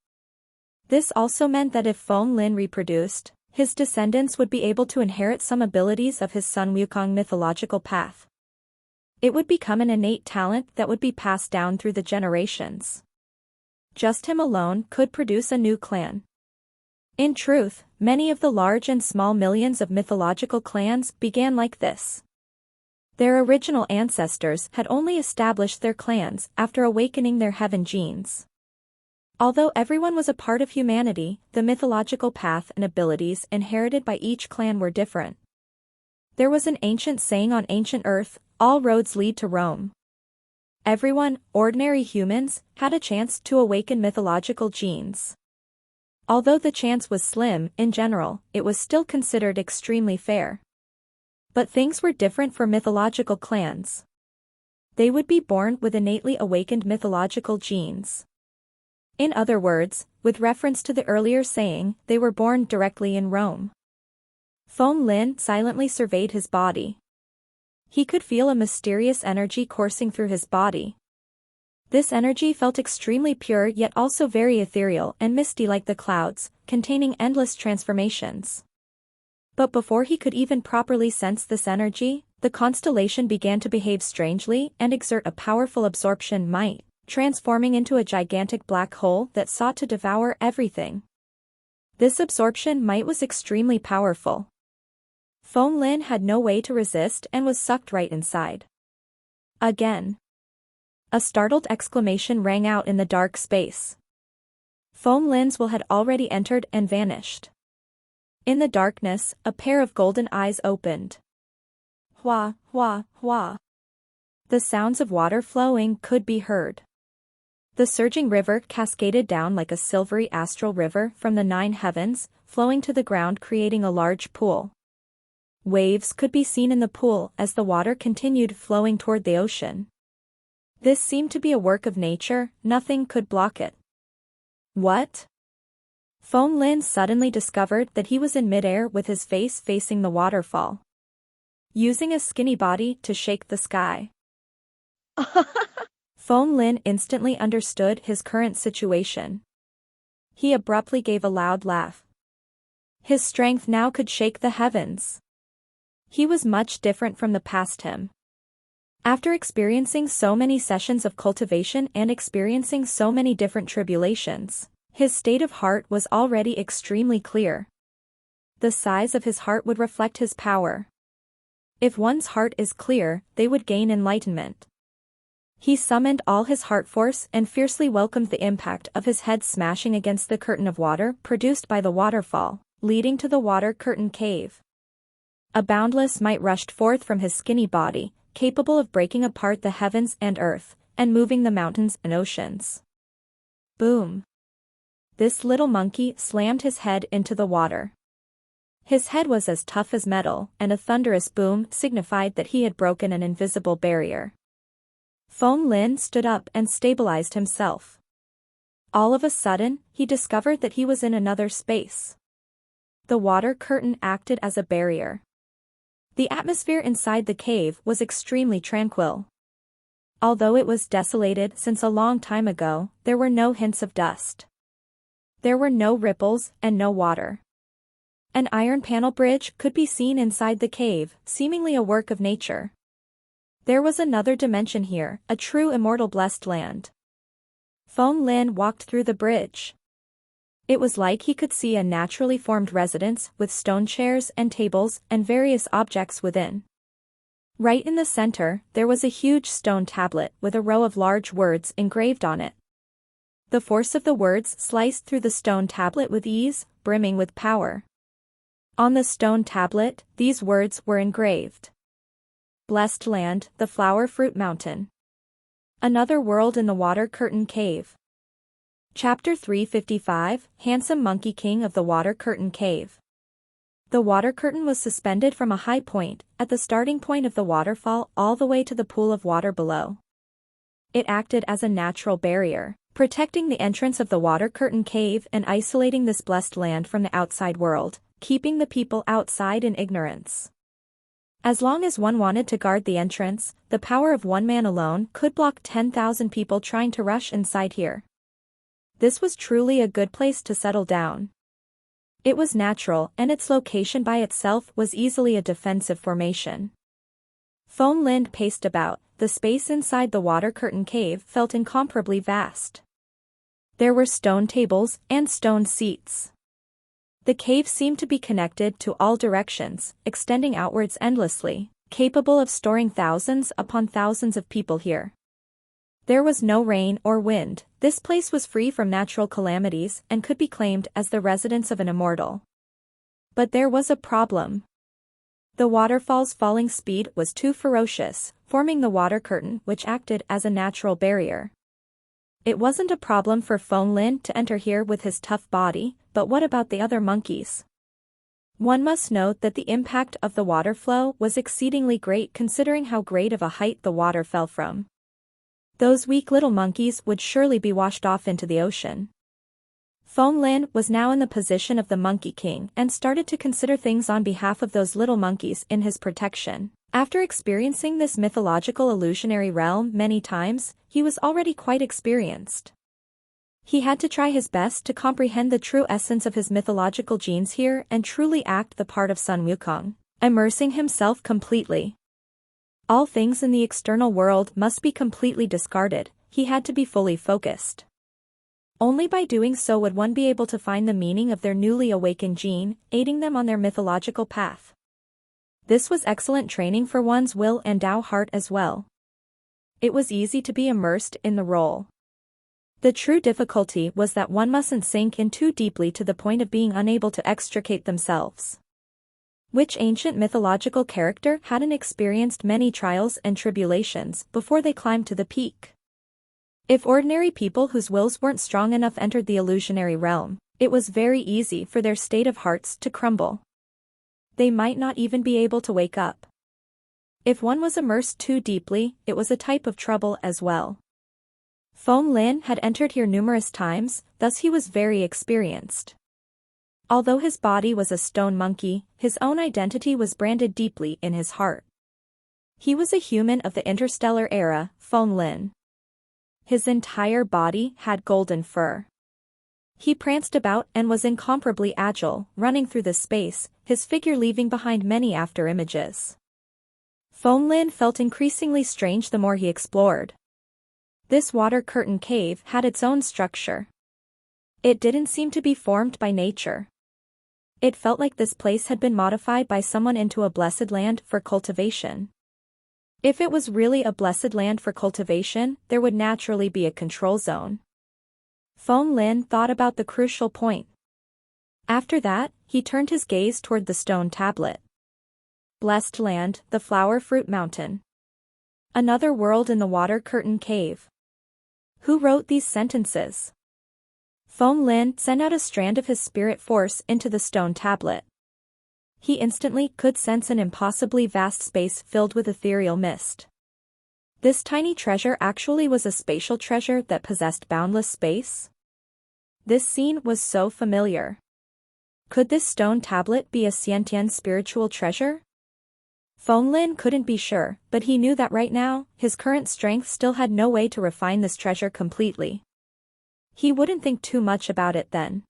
This also meant that if Feng Lin reproduced, his descendants would be able to inherit some abilities of his son Wukong's mythological path. It would become an innate talent that would be passed down through the generations. Just him alone could produce a new clan. In truth, many of the large and small millions of mythological clans began like this. Their original ancestors had only established their clans after awakening their heaven genes. Although everyone was a part of humanity, the mythological path and abilities inherited by each clan were different. There was an ancient saying on ancient Earth, all roads lead to Rome. Everyone, ordinary humans, had a chance to awaken mythological genes. Although the chance was slim, in general, it was still considered extremely fair. But things were different for mythological clans. They would be born with innately awakened mythological genes. In other words, with reference to the earlier saying, they were born directly in Rome. Feng Lin silently surveyed his body. He could feel a mysterious energy coursing through his body. This energy felt extremely pure yet also very ethereal and misty like the clouds, containing endless transformations. But before he could even properly sense this energy, the constellation began to behave strangely and exert a powerful absorption might, transforming into a gigantic black hole that sought to devour everything. This absorption might was extremely powerful. Feng Lin had no way to resist and was sucked right inside. Again. A startled exclamation rang out in the dark space. Feng Lin's will had already entered and vanished. In the darkness, a pair of golden eyes opened. Hua, hua, hua. The sounds of water flowing could be heard. The surging river cascaded down like a silvery astral river from the 9 heavens, flowing to the ground creating a large pool. Waves could be seen in the pool as the water continued flowing toward the ocean. This seemed to be a work of nature, nothing could block it. What? Feng Lin suddenly discovered that he was in midair with his face facing the waterfall. Using a skinny body to shake the sky. Feng Lin instantly understood his current situation. He abruptly gave a loud laugh. His strength now could shake the heavens. He was much different from the past him. After experiencing so many sessions of cultivation and experiencing so many different tribulations, his state of heart was already extremely clear. The size of his heart would reflect his power. If one's heart is clear, they would gain enlightenment. He summoned all his heart force and fiercely welcomed the impact of his head smashing against the curtain of water produced by the waterfall, leading to the water curtain cave. A boundless might rushed forth from his skinny body, capable of breaking apart the heavens and earth, and moving the mountains and oceans. Boom! This little monkey slammed his head into the water. His head was as tough as metal, and a thunderous boom signified that he had broken an invisible barrier. Feng Lin stood up and stabilized himself. All of a sudden, he discovered that he was in another space. The water curtain acted as a barrier. The atmosphere inside the cave was extremely tranquil. Although it was desolated since a long time ago, there were no hints of dust. There were no ripples and no water. An iron panel bridge could be seen inside the cave, seemingly a work of nature. There was another dimension here, a true immortal blessed land. Feng Lin walked through the bridge. It was like he could see a naturally formed residence with stone chairs and tables and various objects within. Right in the center, there was a huge stone tablet with a row of large words engraved on it. The force of the words sliced through the stone tablet with ease, brimming with power. On the stone tablet, these words were engraved. Blessed land, the flower fruit mountain. Another world in the water curtain cave. Chapter 355, Handsome Monkey King of the Water Curtain Cave. The water curtain was suspended from a high point, at the starting point of the waterfall all the way to the pool of water below. It acted as a natural barrier, protecting the entrance of the water curtain cave and isolating this blessed land from the outside world, keeping the people outside in ignorance. As long as one wanted to guard the entrance, the power of one man alone could block 10,000 people trying to rush inside here. This was truly a good place to settle down. It was natural, and its location by itself was easily a defensive formation. Phong Lin paced about. The space inside the water curtain cave felt incomparably vast. There were stone tables and stone seats. The cave seemed to be connected to all directions, extending outwards endlessly, capable of storing thousands upon thousands of people here. There was no rain or wind. This place was free from natural calamities and could be claimed as the residence of an immortal. But there was a problem. The waterfall's falling speed was too ferocious, forming the water curtain which acted as a natural barrier. It wasn't a problem for Phong Lin to enter here with his tough body, but what about the other monkeys? One must note that the impact of the water flow was exceedingly great considering how great of a height the water fell from. Those weak little monkeys would surely be washed off into the ocean. Phong Lin was now in the position of the Monkey King and started to consider things on behalf of those little monkeys in his protection. After experiencing this mythological illusionary realm many times, he was already quite experienced. He had to try his best to comprehend the true essence of his mythological genes here and truly act the part of Sun Wukong, immersing himself completely. All things in the external world must be completely discarded. He had to be fully focused. Only by doing so would one be able to find the meaning of their newly awakened gene, aiding them on their mythological path. This was excellent training for one's will and Tao heart as well. It was easy to be immersed in the role. The true difficulty was that one mustn't sink in too deeply to the point of being unable to extricate themselves. Which ancient mythological character hadn't experienced many trials and tribulations before they climbed to the peak? If ordinary people whose wills weren't strong enough entered the illusionary realm, it was very easy for their state of hearts to crumble. They might not even be able to wake up. If one was immersed too deeply, it was a type of trouble as well. Phong Lin had entered here numerous times, thus he was very experienced. Although his body was a stone monkey, his own identity was branded deeply in his heart. He was a human of the interstellar era, Phong Lin. His entire body had golden fur. He pranced about and was incomparably agile, running through the space, his figure leaving behind many after-images. Phong Lin felt increasingly strange the more he explored. This water curtain cave had its own structure. It didn't seem to be formed by nature. It felt like this place had been modified by someone into a blessed land for cultivation. If it was really a blessed land for cultivation, there would naturally be a control zone. Phong Lin thought about the crucial point. After that, he turned his gaze toward the stone tablet. Blessed land, the flower fruit mountain. Another world in the water curtain cave. Who wrote these sentences? Phong Lin sent out a strand of his spirit force into the stone tablet. He instantly could sense an impossibly vast space filled with ethereal mist. This tiny treasure actually was a spatial treasure that possessed boundless space. This scene was so familiar. Could this stone tablet be a sentient spiritual treasure? Phong Lin couldn't be sure, but he knew that right now, his current strength still had no way to refine this treasure completely. He wouldn't think too much about it then.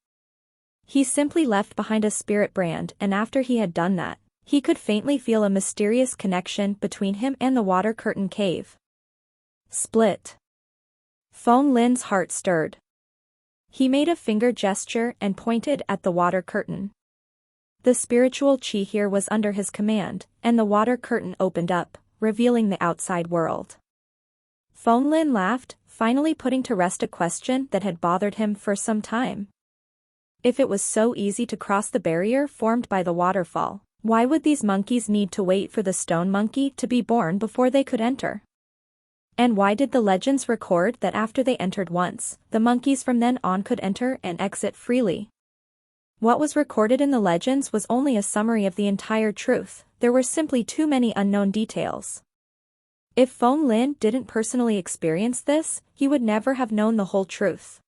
He simply left behind a spirit brand, and after he had done that, he could faintly feel a mysterious connection between him and the water curtain cave. Split. Phong Lin's heart stirred. He made a finger gesture and pointed at the water curtain. The spiritual chi here was under his command, and the water curtain opened up, revealing the outside world. Phong Lin laughed, finally putting to rest a question that had bothered him for some time. If it was so easy to cross the barrier formed by the waterfall, why would these monkeys need to wait for the stone monkey to be born before they could enter? And why did the legends record that after they entered once, the monkeys from then on could enter and exit freely? What was recorded in the legends was only a summary of the entire truth. There were simply too many unknown details. If Feng Lin didn't personally experience this, he would never have known the whole truth.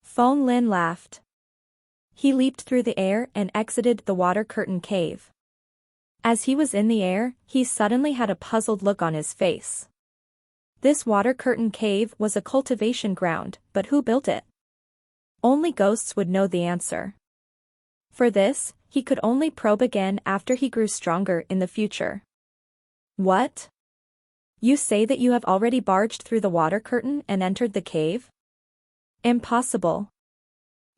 Feng Lin laughed. He leaped through the air and exited the water curtain cave. As he was in the air, he suddenly had a puzzled look on his face. This water curtain cave was a cultivation ground, but who built it? Only ghosts would know the answer. For this, he could only probe again after he grew stronger in the future. What? You say that you have already barged through the water curtain and entered the cave? Impossible.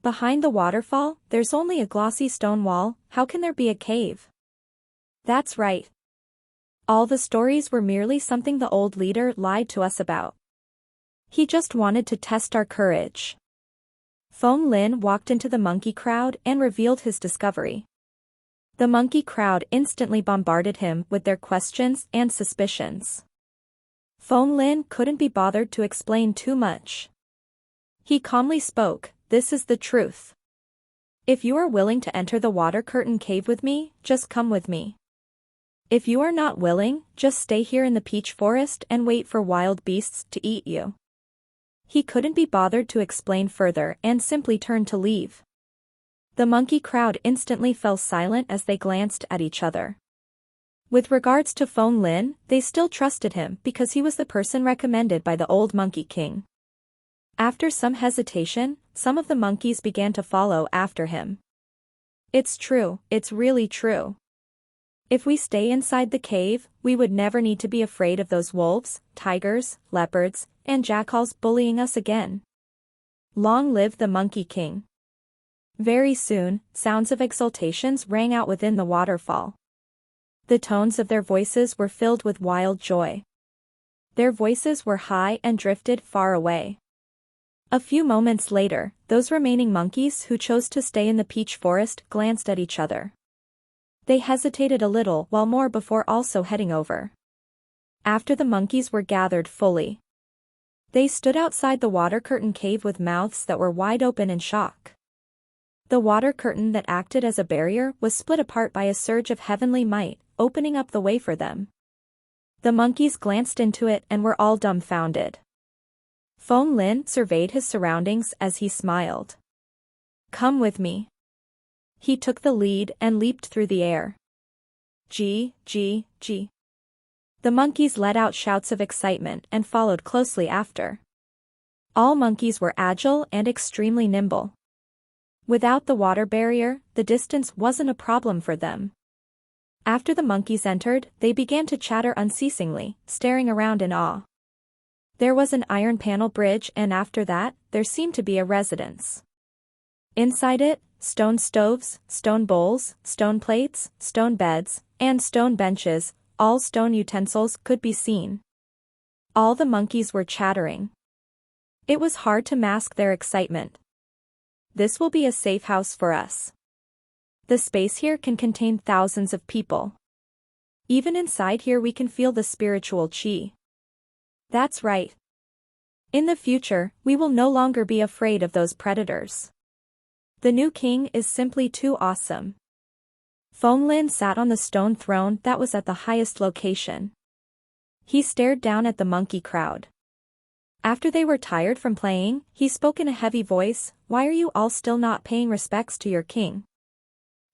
Behind the waterfall, there's only a glossy stone wall. How can there be a cave? That's right. All the stories were merely something the old leader lied to us about. He just wanted to test our courage. Feng Lin walked into the monkey crowd and revealed his discovery. The monkey crowd instantly bombarded him with their questions and suspicions. Feng Lin couldn't be bothered to explain too much. He calmly spoke, "This is the truth. If you are willing to enter the water curtain cave with me, just come with me. If you are not willing, just stay here in the peach forest and wait for wild beasts to eat you." He couldn't be bothered to explain further and simply turned to leave. The monkey crowd instantly fell silent as they glanced at each other. With regards to Feng Lin, they still trusted him because he was the person recommended by the old monkey king. After some hesitation, some of the monkeys began to follow after him. It's true, it's really true. If we stay inside the cave, we would never need to be afraid of those wolves, tigers, leopards, and jackals bullying us again. Long live the Monkey King. Very soon, sounds of exultations rang out within the waterfall. The tones of their voices were filled with wild joy. Their voices were high and drifted far away. A few moments later, those remaining monkeys who chose to stay in the peach forest glanced at each other. They hesitated a little while more before also heading over. After the monkeys were gathered fully, they stood outside the water curtain cave with mouths that were wide open in shock. The water curtain that acted as a barrier was split apart by a surge of heavenly might, opening up the way for them. The monkeys glanced into it and were all dumbfounded. Feng Lin surveyed his surroundings as he smiled. "Come with me." He took the lead and leaped through the air. G. The monkeys let out shouts of excitement and followed closely after. All monkeys were agile and extremely nimble. Without the water barrier, the distance wasn't a problem for them. After the monkeys entered, they began to chatter unceasingly, staring around in awe. There was an iron panel bridge, and after that, there seemed to be a residence. Inside it, stone stoves, stone bowls, stone plates, stone beds, and stone benches, all stone utensils, could be seen. All the monkeys were chattering. It was hard to mask their excitement. "This will be a safe house for us. The space here can contain thousands of people. Even inside here we can feel the spiritual chi. That's right. In the future, we will no longer be afraid of those predators. The new king is simply too awesome." Feng Lin sat on the stone throne that was at the highest location. He stared down at the monkey crowd. After they were tired from playing, he spoke in a heavy voice, "Why are you all still not paying respects to your king?"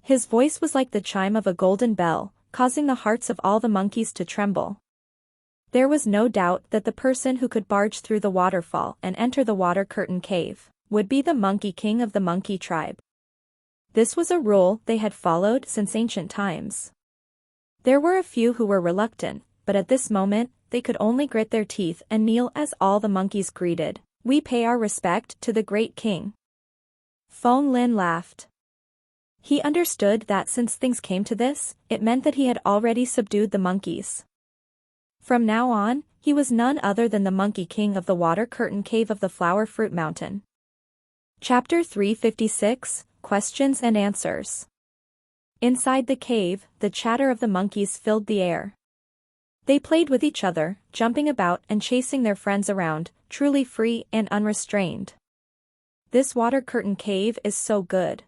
His voice was like the chime of a golden bell, causing the hearts of all the monkeys to tremble. There was no doubt that the person who could barge through the waterfall and enter the water curtain cave would be the Monkey King of the monkey tribe. This was a rule they had followed since ancient times. There were a few who were reluctant, but at this moment, they could only grit their teeth and kneel as all the monkeys greeted, "We pay our respect to the great king." Feng Lin laughed. He understood that since things came to this, it meant that he had already subdued the monkeys. From now on, he was none other than the Monkey King of the Water Curtain Cave of the Flower Fruit Mountain. Chapter 356, Questions and Answers. Inside the cave, the chatter of the monkeys filled the air. They played with each other, jumping about and chasing their friends around, truly free and unrestrained. This water curtain cave is so good.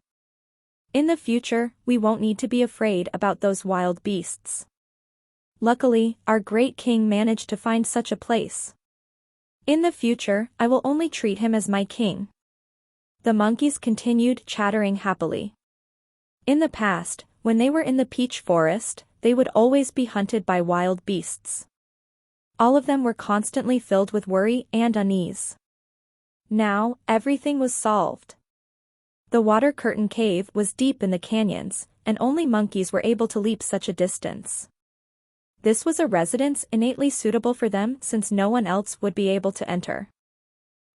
In the future, we won't need to be afraid about those wild beasts. Luckily, our great king managed to find such a place. In the future, I will only treat him as my king." The monkeys continued chattering happily. In the past, when they were in the peach forest, they would always be hunted by wild beasts. All of them were constantly filled with worry and unease. Now, everything was solved. The water curtain cave was deep in the canyons, and only monkeys were able to leap such a distance. This was a residence innately suitable for them since no one else would be able to enter.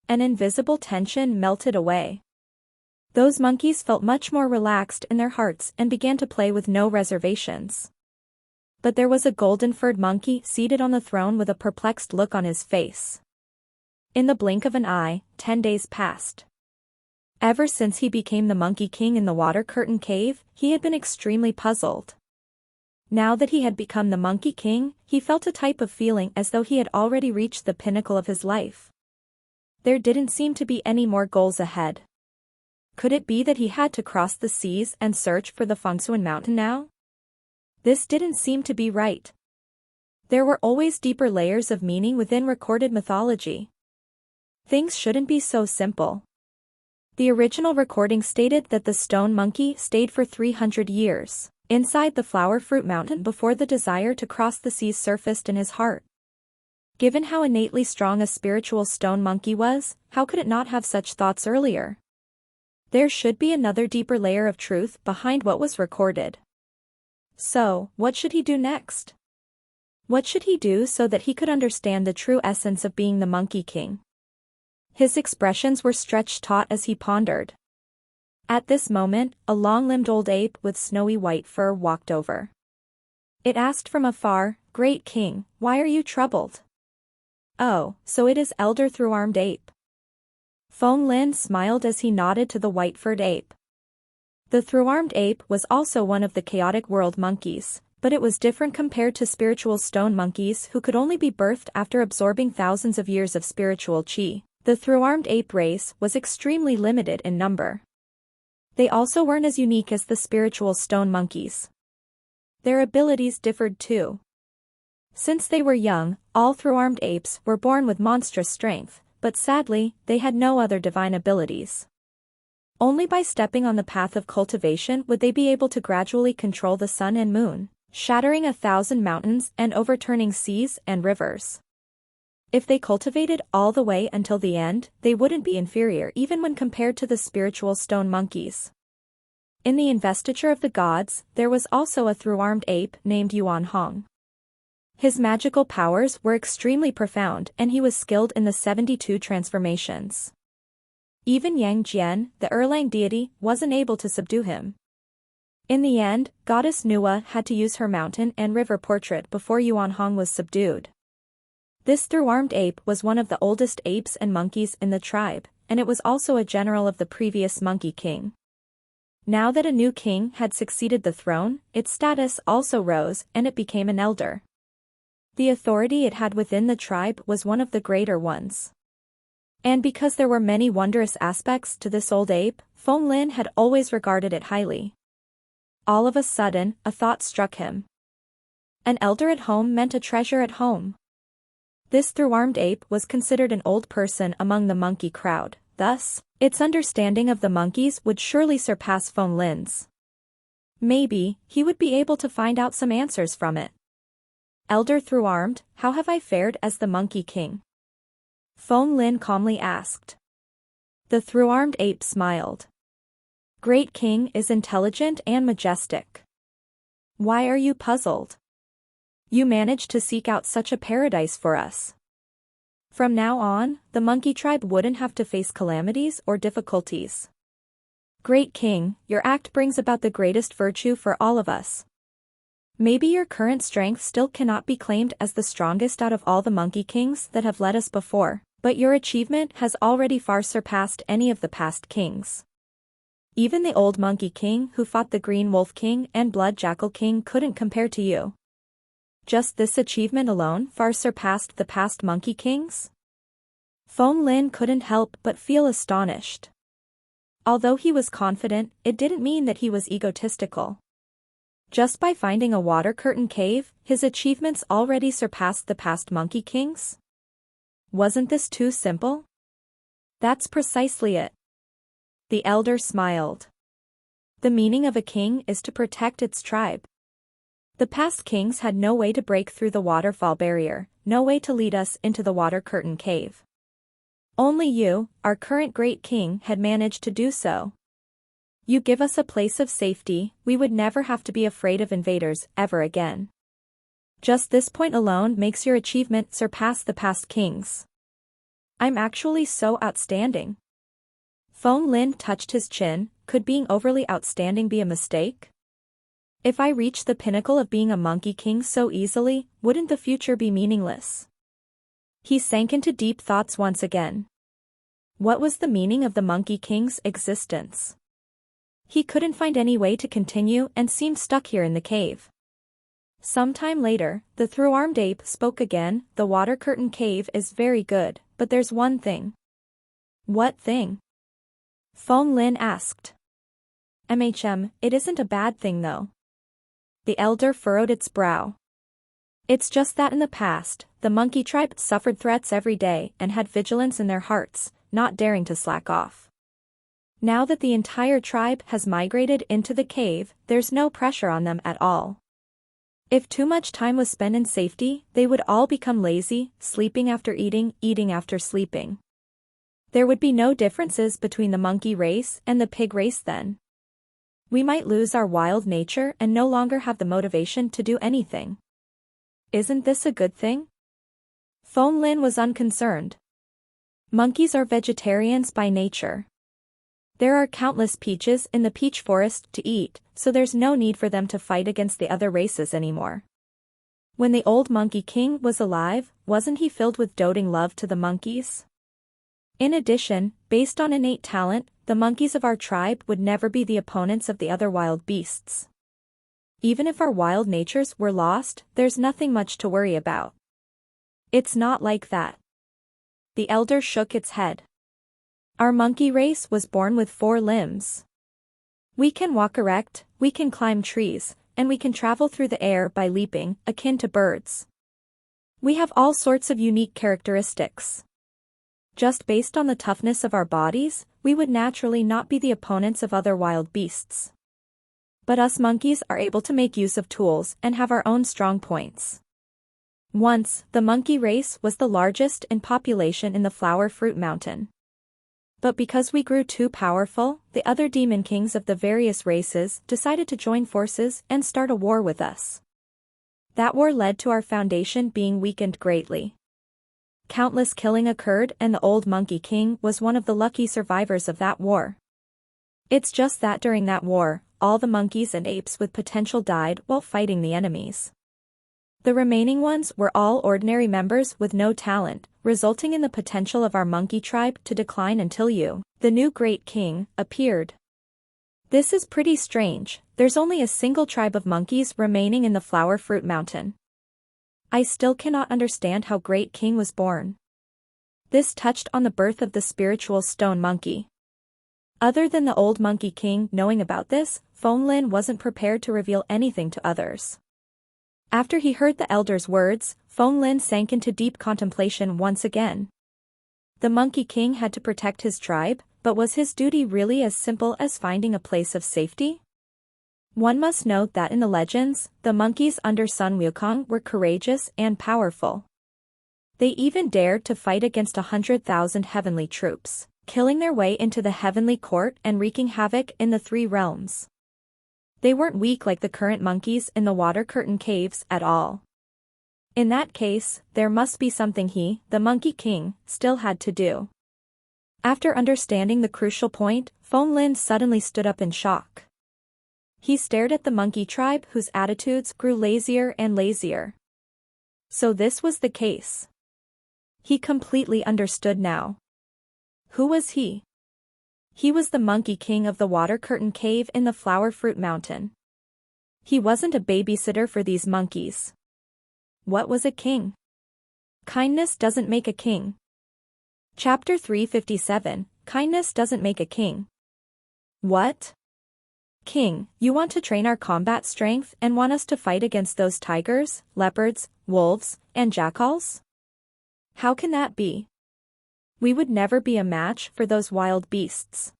An invisible tension melted away. Those monkeys felt much more relaxed in their hearts and began to play with no reservations. But there was a golden-furred monkey seated on the throne with a perplexed look on his face. In the blink of an eye, 10 days passed. Ever since he became the Monkey King in the Water Curtain Cave, he had been extremely puzzled. Now that he had become the Monkey King, he felt a type of feeling as though he had already reached the pinnacle of his life. There didn't seem to be any more goals ahead. Could it be that he had to cross the seas and search for the Fengsuan Mountain now? This didn't seem to be right. There were always deeper layers of meaning within recorded mythology. Things shouldn't be so simple. The original recording stated that the stone monkey stayed for 300 years inside the flower fruit mountain before the desire to cross the seas surfaced in his heart. Given how innately strong a spiritual stone monkey was, how could it not have such thoughts earlier? There should be another deeper layer of truth behind what was recorded. So, what should he do next? What should he do so that he could understand the true essence of being the Monkey King? His expressions were stretched taut as he pondered. At this moment, a long-limbed old ape with snowy white fur walked over. It asked from afar, "Great King, why are you troubled?" "Oh, so it is Elder Three-Armed Ape." Feng Lin smiled as he nodded to the white-furred ape. The three-armed ape was also one of the chaotic world monkeys, but it was different compared to spiritual stone monkeys who could only be birthed after absorbing thousands of years of spiritual qi. The three-armed ape race was extremely limited in number. They also weren't as unique as the spiritual stone monkeys. Their abilities differed too. Since they were young, all three-armed apes were born with monstrous strength, but sadly, they had no other divine abilities. Only by stepping on the path of cultivation would they be able to gradually control the sun and moon, shattering 1,000 mountains and overturning seas and rivers. If they cultivated all the way until the end, they wouldn't be inferior even when compared to the spiritual stone monkeys. In the investiture of the gods, there was also a three-armed ape named Yuan Hong. His magical powers were extremely profound and he was skilled in the 72 transformations. Even Yang Jian, the Erlang deity, wasn't able to subdue him. In the end, Goddess Nuwa had to use her mountain and river portrait before Yuan Hong was subdued. This three-armed ape was one of the oldest apes and monkeys in the tribe, and it was also a general of the previous Monkey King. Now that a new king had succeeded the throne, its status also rose and it became an elder. The authority it had within the tribe was one of the greater ones. And because there were many wondrous aspects to this old ape, Feng Lin had always regarded it highly. All of a sudden, a thought struck him. An elder at home meant a treasure at home. This three-armed ape was considered an old person among the monkey crowd, thus, its understanding of the monkeys would surely surpass Feng Lin's. Maybe, he would be able to find out some answers from it. "Elder Three-Armed, how have I fared as the Monkey King?" Feng Lin calmly asked. The three-armed ape smiled. "Great King is intelligent and majestic. Why are you puzzled? You managed to seek out such a paradise for us. From now on, the monkey tribe wouldn't have to face calamities or difficulties. Great King, your act brings about the greatest virtue for all of us. Maybe your current strength still cannot be claimed as the strongest out of all the Monkey Kings that have led us before, but your achievement has already far surpassed any of the past kings. Even the old Monkey King who fought the Green Wolf King and Blood Jackal King couldn't compare to you. Just this achievement alone far surpassed the past Monkey Kings?" Feng Lin couldn't help but feel astonished. Although he was confident, it didn't mean that he was egotistical. Just by finding a water curtain cave, his achievements already surpassed the past Monkey Kings? Wasn't this too simple? That's precisely it. The elder smiled. The meaning of a king is to protect its tribe. The past kings had no way to break through the waterfall barrier, no way to lead us into the water curtain cave. Only you, our current great king, had managed to do so. You give us a place of safety, we would never have to be afraid of invaders ever again. Just this point alone makes your achievement surpass the past kings. I'm actually so outstanding. Feng Lin touched his chin. Could being overly outstanding be a mistake? If I reach the pinnacle of being a Monkey King so easily, wouldn't the future be meaningless? He sank into deep thoughts once again. What was the meaning of the Monkey King's existence? He couldn't find any way to continue and seemed stuck here in the cave. Sometime later, the through-armed ape spoke again. The water curtain cave is very good, but there's one thing. What thing? Feng Lin asked. It isn't a bad thing though. The elder furrowed its brow. It's just that in the past, the monkey tribe suffered threats every day and had vigilance in their hearts, not daring to slack off. Now that the entire tribe has migrated into the cave, there's no pressure on them at all. If too much time was spent in safety, they would all become lazy, sleeping after eating, eating after sleeping. There would be no differences between the monkey race and the pig race then. We might lose our wild nature and no longer have the motivation to do anything. Isn't this a good thing? Feng Lin was unconcerned. Monkeys are vegetarians by nature. There are countless peaches in the peach forest to eat, so there's no need for them to fight against the other races anymore. When the old Monkey King was alive, wasn't he filled with doting love to the monkeys? In addition, based on innate talent, the monkeys of our tribe would never be the opponents of the other wild beasts. Even if our wild natures were lost, there's nothing much to worry about. It's not like that. The elder shook its head. Our monkey race was born with 4 limbs. We can walk erect, we can climb trees, and we can travel through the air by leaping, akin to birds. We have all sorts of unique characteristics. Just based on the toughness of our bodies, we would naturally not be the opponents of other wild beasts. But us monkeys are able to make use of tools and have our own strong points. Once, the monkey race was the largest in population in the Flower Fruit Mountain. But because we grew too powerful, the other demon kings of the various races decided to join forces and start a war with us. That war led to our foundation being weakened greatly. Countless killing occurred and the old Monkey King was one of the lucky survivors of that war. It's just that during that war, all the monkeys and apes with potential died while fighting the enemies. The remaining ones were all ordinary members with no talent, resulting in the potential of our monkey tribe to decline until you, the new great king, appeared. This is pretty strange. There's only a single tribe of monkeys remaining in the Flower Fruit Mountain. I still cannot understand how Great King was born. This touched on the birth of the spiritual stone monkey. Other than the old Monkey King knowing about this, Feng Lin wasn't prepared to reveal anything to others. After he heard the elder's words, Feng Lin sank into deep contemplation once again. The Monkey King had to protect his tribe, but was his duty really as simple as finding a place of safety? One must note that in the legends, the monkeys under Sun Wukong were courageous and powerful. They even dared to fight against 100,000 heavenly troops, killing their way into the heavenly court and wreaking havoc in the 3 realms. They weren't weak like the current monkeys in the water curtain caves at all. In that case, there must be something he, the Monkey King, still had to do. After understanding the crucial point, Feng Lin suddenly stood up in shock. He stared at the monkey tribe whose attitudes grew lazier and lazier. So this was the case. He completely understood now. Who was he? He was the Monkey King of the Water Curtain Cave in the Flower Fruit Mountain. He wasn't a babysitter for these monkeys. What was a king? Kindness doesn't make a king. Chapter 357, Kindness doesn't make a king. What? King, you want to train our combat strength and want us to fight against those tigers, leopards, wolves, and jackals? How can that be? We would never be a match for those wild beasts.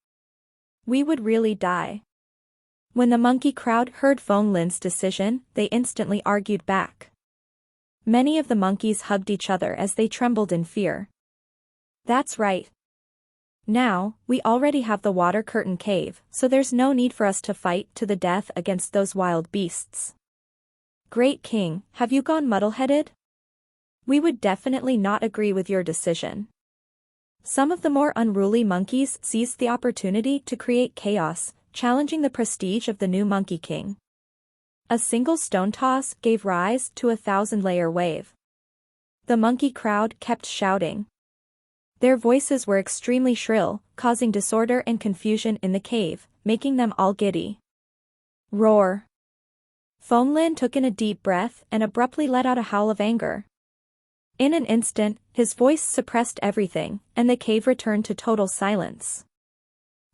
We would really die. When the monkey crowd heard Feng Lin's decision, they instantly argued back. Many of the monkeys hugged each other as they trembled in fear. That's right. Now, we already have the water curtain cave, so there's no need for us to fight to the death against those wild beasts. Great King, have you gone muddle-headed? We would definitely not agree with your decision. Some of the more unruly monkeys seized the opportunity to create chaos, challenging the prestige of the new Monkey King. A single stone toss gave rise to a 1,000-layer wave. The monkey crowd kept shouting. Their voices were extremely shrill, causing disorder and confusion in the cave, making them all giddy. Roar! Feng Lin took in a deep breath and abruptly let out a howl of anger. In an instant, his voice suppressed everything, and the cave returned to total silence.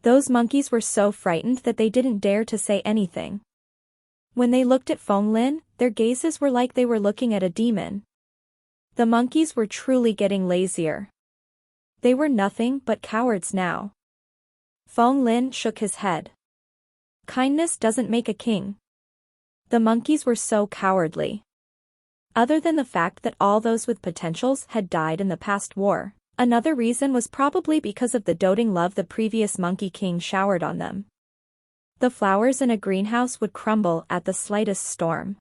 Those monkeys were so frightened that they didn't dare to say anything. When they looked at Feng Lin, their gazes were like they were looking at a demon. The monkeys were truly getting lazier. They were nothing but cowards now. Feng Lin shook his head. Kindness doesn't make a king. The monkeys were so cowardly. Other than the fact that all those with potentials had died in the past war, another reason was probably because of the doting love the previous Monkey King showered on them. The flowers in a greenhouse would crumble at the slightest storm.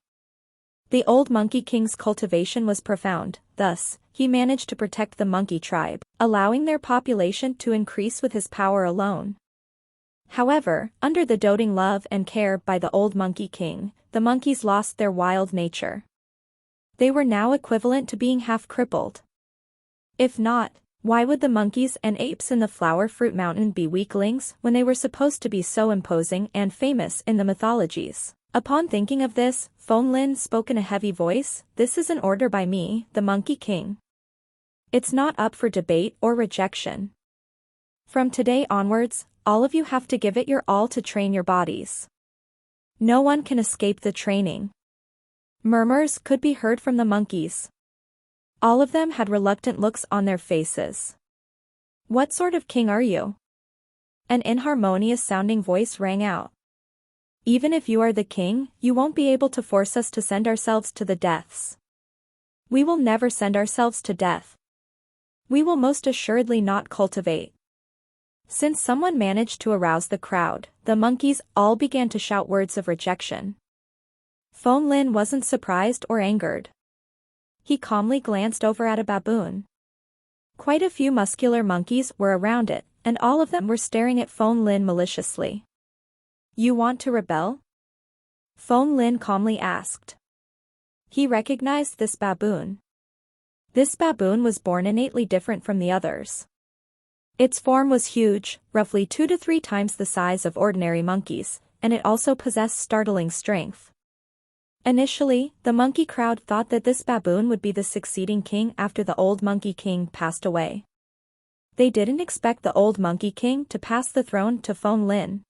The old Monkey King's cultivation was profound, thus, he managed to protect the monkey tribe, allowing their population to increase with his power alone. However, under the doting love and care by the old Monkey King, the monkeys lost their wild nature. They were now equivalent to being half-crippled. If not, why would the monkeys and apes in the Flower Fruit Mountain be weaklings when they were supposed to be so imposing and famous in the mythologies? Upon thinking of this, Feng Lin spoke in a heavy voice, "This is an order by me, the Monkey King. It's not up for debate or rejection. From today onwards, all of you have to give it your all to train your bodies. No one can escape the training." Murmurs could be heard from the monkeys. All of them had reluctant looks on their faces. "What sort of king are you?" An inharmonious-sounding voice rang out. "Even if you are the king, you won't be able to force us to send ourselves to the deaths." "We will never send ourselves to death. We will most assuredly not cultivate." Since someone managed to arouse the crowd, the monkeys all began to shout words of rejection. Feng Lin wasn't surprised or angered. He calmly glanced over at a baboon. Quite a few muscular monkeys were around it, and all of them were staring at Feng Lin maliciously. "You want to rebel?" Feng Lin calmly asked. He recognized this baboon. This baboon was born innately different from the others. Its form was huge, roughly 2 to 3 times the size of ordinary monkeys, and it also possessed startling strength. Initially, the monkey crowd thought that this baboon would be the succeeding king after the old Monkey King passed away. They didn't expect the old Monkey King to pass the throne to Feng Lin.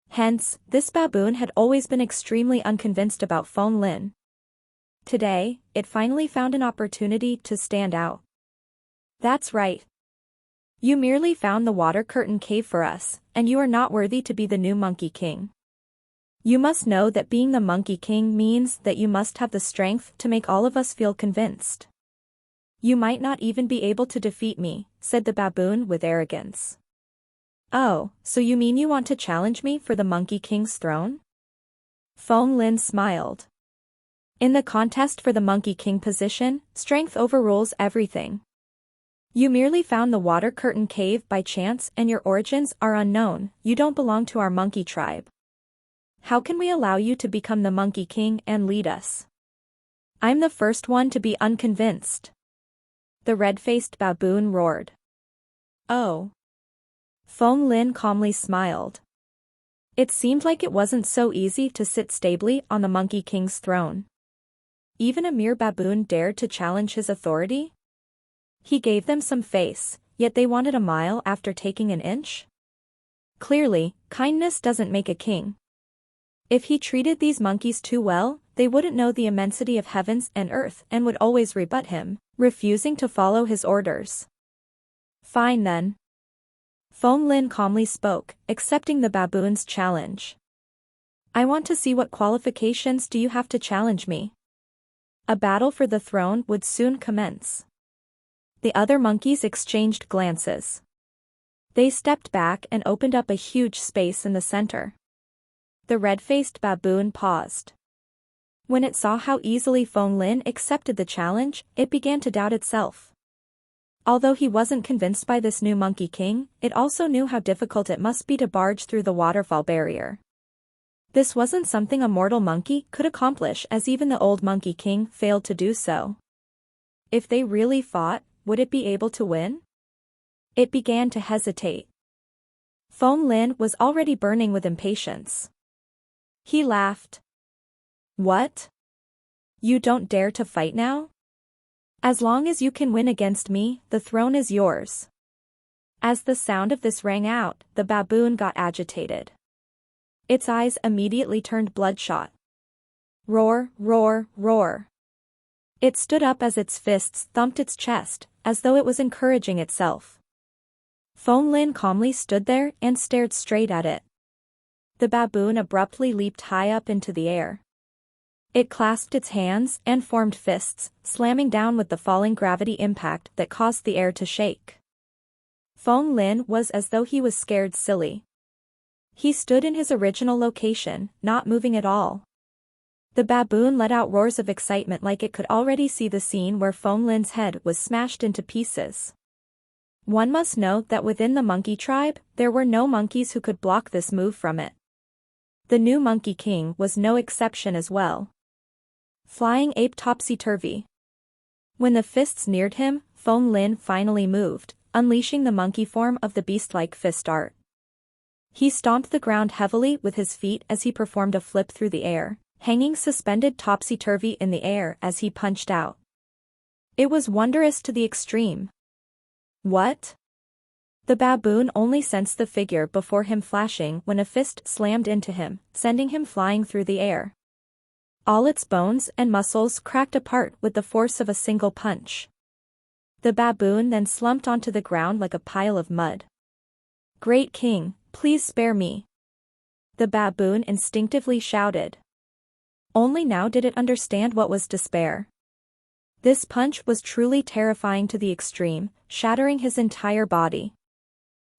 Hence, this baboon had always been extremely unconvinced about Feng Lin. Today, it finally found an opportunity to stand out. "That's right. You merely found the water curtain cave for us, and you are not worthy to be the new Monkey King. You must know that being the Monkey King means that you must have the strength to make all of us feel convinced. You might not even be able to defeat me," said the baboon with arrogance. "Oh, so you mean you want to challenge me for the Monkey King's throne?" Feng Lin smiled. In the contest for the Monkey King position, strength overrules everything. You merely found the water curtain cave by chance and your origins are unknown, you don't belong to our monkey tribe. How can we allow you to become the Monkey King and lead us? I'm the first one to be unconvinced." The red-faced baboon roared. "Oh." Feng Lin calmly smiled. It seemed like it wasn't so easy to sit stably on the Monkey King's throne. Even a mere baboon dared to challenge his authority? He gave them some face, yet they wanted a mile after taking an inch? Clearly, kindness doesn't make a king. If he treated these monkeys too well, they wouldn't know the immensity of heavens and earth and would always rebut him, refusing to follow his orders. Fine then. Fong Lin calmly spoke, accepting the baboon's challenge. I want to see what qualifications do you have to challenge me. A battle for the throne would soon commence. The other monkeys exchanged glances. They stepped back and opened up a huge space in the center. The red-faced baboon paused. When it saw how easily Fong Lin accepted the challenge, it began to doubt itself. Although he wasn't convinced by this new monkey king, it also knew how difficult it must be to barge through the waterfall barrier. This wasn't something a mortal monkey could accomplish, as even the old monkey king failed to do so. If they really fought, would it be able to win? It began to hesitate. Fong Lin was already burning with impatience. He laughed. What? You don't dare to fight now? As long as you can win against me, the throne is yours. As the sound of this rang out, the baboon got agitated. Its eyes immediately turned bloodshot. Roar, roar, roar. It stood up as its fists thumped its chest, as though it was encouraging itself. Fong Lin calmly stood there and stared straight at it. The baboon abruptly leaped high up into the air. It clasped its hands and formed fists, slamming down with the falling gravity impact that caused the air to shake. Fong Lin was as though he was scared silly. He stood in his original location, not moving at all. The baboon let out roars of excitement like it could already see the scene where Fong Lin's head was smashed into pieces. One must note that within the monkey tribe, there were no monkeys who could block this move from it. The new monkey king was no exception as well. Flying ape topsy-turvy. When the fists neared him, Fong Lin finally moved, unleashing the monkey form of the beast-like fist art. He stomped the ground heavily with his feet as he performed a flip through the air, hanging suspended topsy-turvy in the air as he punched out. It was wondrous to the extreme. What? The baboon only sensed the figure before him flashing when a fist slammed into him, sending him flying through the air. All its bones and muscles cracked apart with the force of a single punch. The baboon then slumped onto the ground like a pile of mud. Great King, please spare me. The baboon instinctively shouted. Only now did it understand what was despair. This punch was truly terrifying to the extreme, shattering his entire body.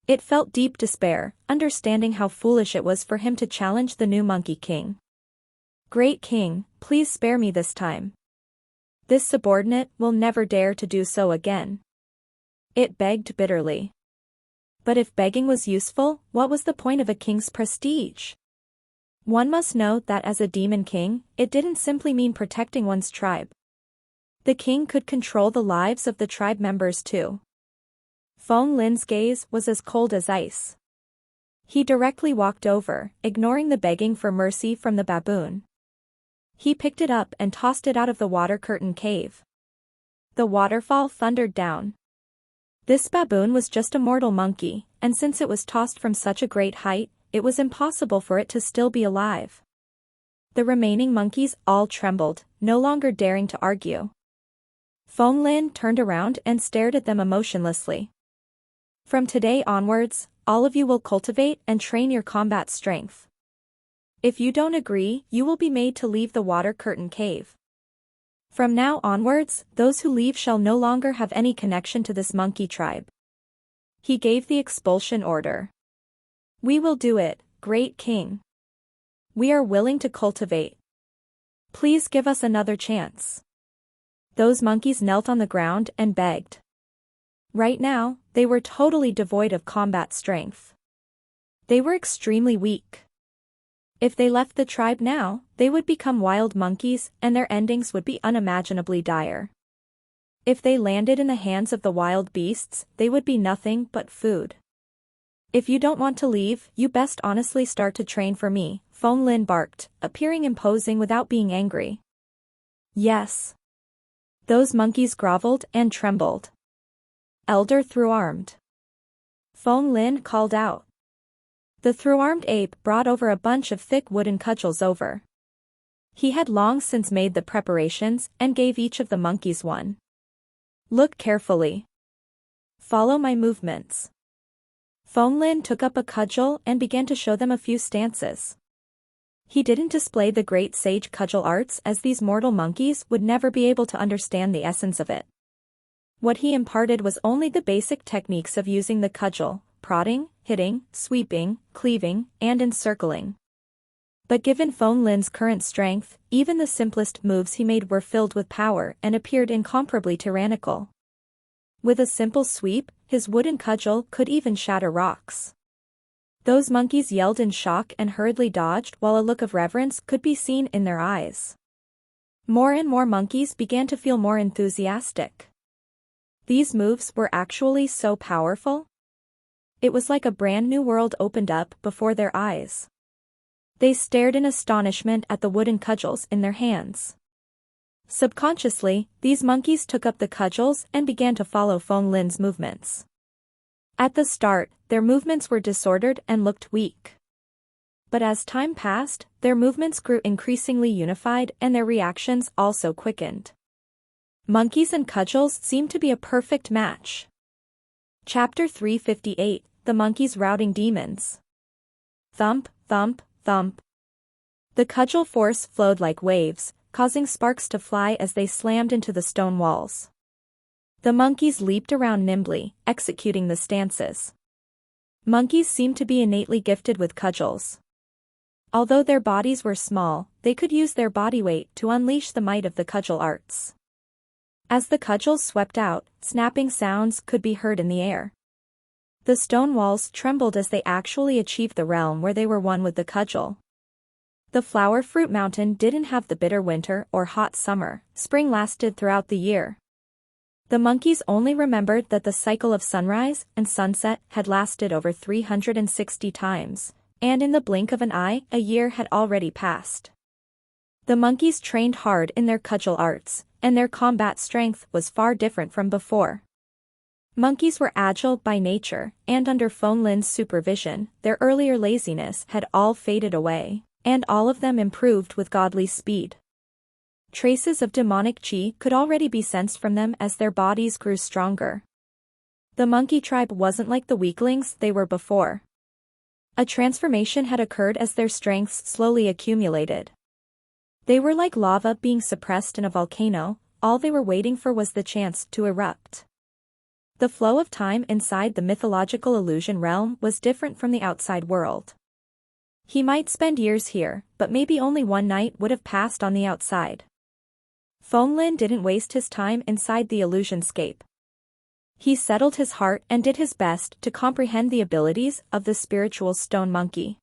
It felt deep despair, understanding how foolish it was for him to challenge the new monkey king. Great King, please spare me this time. This subordinate will never dare to do so again. It begged bitterly. But if begging was useful, what was the point of a king's prestige? One must note that as a demon king, it didn't simply mean protecting one's tribe. The king could control the lives of the tribe members too. Fong Lin's gaze was as cold as ice. He directly walked over, ignoring the begging for mercy from the baboon. He picked it up and tossed it out of the water curtain cave. The waterfall thundered down. This baboon was just a mortal monkey, and since it was tossed from such a great height, it was impossible for it to still be alive. The remaining monkeys all trembled, no longer daring to argue. Fong Lin turned around and stared at them emotionlessly. From today onwards, all of you will cultivate and train your combat strength. If you don't agree, you will be made to leave the water curtain cave. From now onwards, those who leave shall no longer have any connection to this monkey tribe. He gave the expulsion order. We will do it, Great King. We are willing to cultivate. Please give us another chance. Those monkeys knelt on the ground and begged. Right now, they were totally devoid of combat strength. They were extremely weak. If they left the tribe now, they would become wild monkeys and their endings would be unimaginably dire. If they landed in the hands of the wild beasts, they would be nothing but food. If you don't want to leave, you best honestly start to train for me, Fong Lin barked, appearing imposing without being angry. Yes. Those monkeys groveled and trembled. Elder through armed. Fong Lin called out. The three-armed ape brought over a bunch of thick wooden cudgels over. He had long since made the preparations and gave each of the monkeys one. Look carefully. Follow my movements. Feng Lin took up a cudgel and began to show them a few stances. He didn't display the great sage cudgel arts, as these mortal monkeys would never be able to understand the essence of it. What he imparted was only the basic techniques of using the cudgel: prodding, hitting, sweeping, cleaving, and encircling. But given Feng Lin's current strength, even the simplest moves he made were filled with power and appeared incomparably tyrannical. With a simple sweep, his wooden cudgel could even shatter rocks. Those monkeys yelled in shock and hurriedly dodged, while a look of reverence could be seen in their eyes. More and more monkeys began to feel more enthusiastic. These moves were actually so powerful. It was like a brand new world opened up before their eyes. They stared in astonishment at the wooden cudgels in their hands. Subconsciously, these monkeys took up the cudgels and began to follow Feng Lin's movements. At the start, their movements were disordered and looked weak. But as time passed, their movements grew increasingly unified and their reactions also quickened. Monkeys and cudgels seemed to be a perfect match. Chapter 358, The Monkeys Routing Demons. Thump, thump, thump. The cudgel force flowed like waves, causing sparks to fly as they slammed into the stone walls. The monkeys leaped around nimbly, executing the stances. Monkeys seemed to be innately gifted with cudgels. Although their bodies were small, they could use their body weight to unleash the might of the cudgel arts. As the cudgels swept out, snapping sounds could be heard in the air. The stone walls trembled as they actually achieved the realm where they were one with the cudgel. The flower fruit mountain didn't have the bitter winter or hot summer; spring lasted throughout the year. The monkeys only remembered that the cycle of sunrise and sunset had lasted over 360 times, and in the blink of an eye, a year had already passed. The monkeys trained hard in their cudgel arts, and their combat strength was far different from before. Monkeys were agile by nature, and under Feng Lin's supervision, their earlier laziness had all faded away, and all of them improved with godly speed. Traces of demonic chi could already be sensed from them as their bodies grew stronger. The monkey tribe wasn't like the weaklings they were before. A transformation had occurred as their strengths slowly accumulated. They were like lava being suppressed in a volcano; all they were waiting for was the chance to erupt. The flow of time inside the mythological illusion realm was different from the outside world. He might spend years here, but maybe only one night would have passed on the outside. Feng Lin didn't waste his time inside the illusionscape. He settled his heart and did his best to comprehend the abilities of the spiritual stone monkey.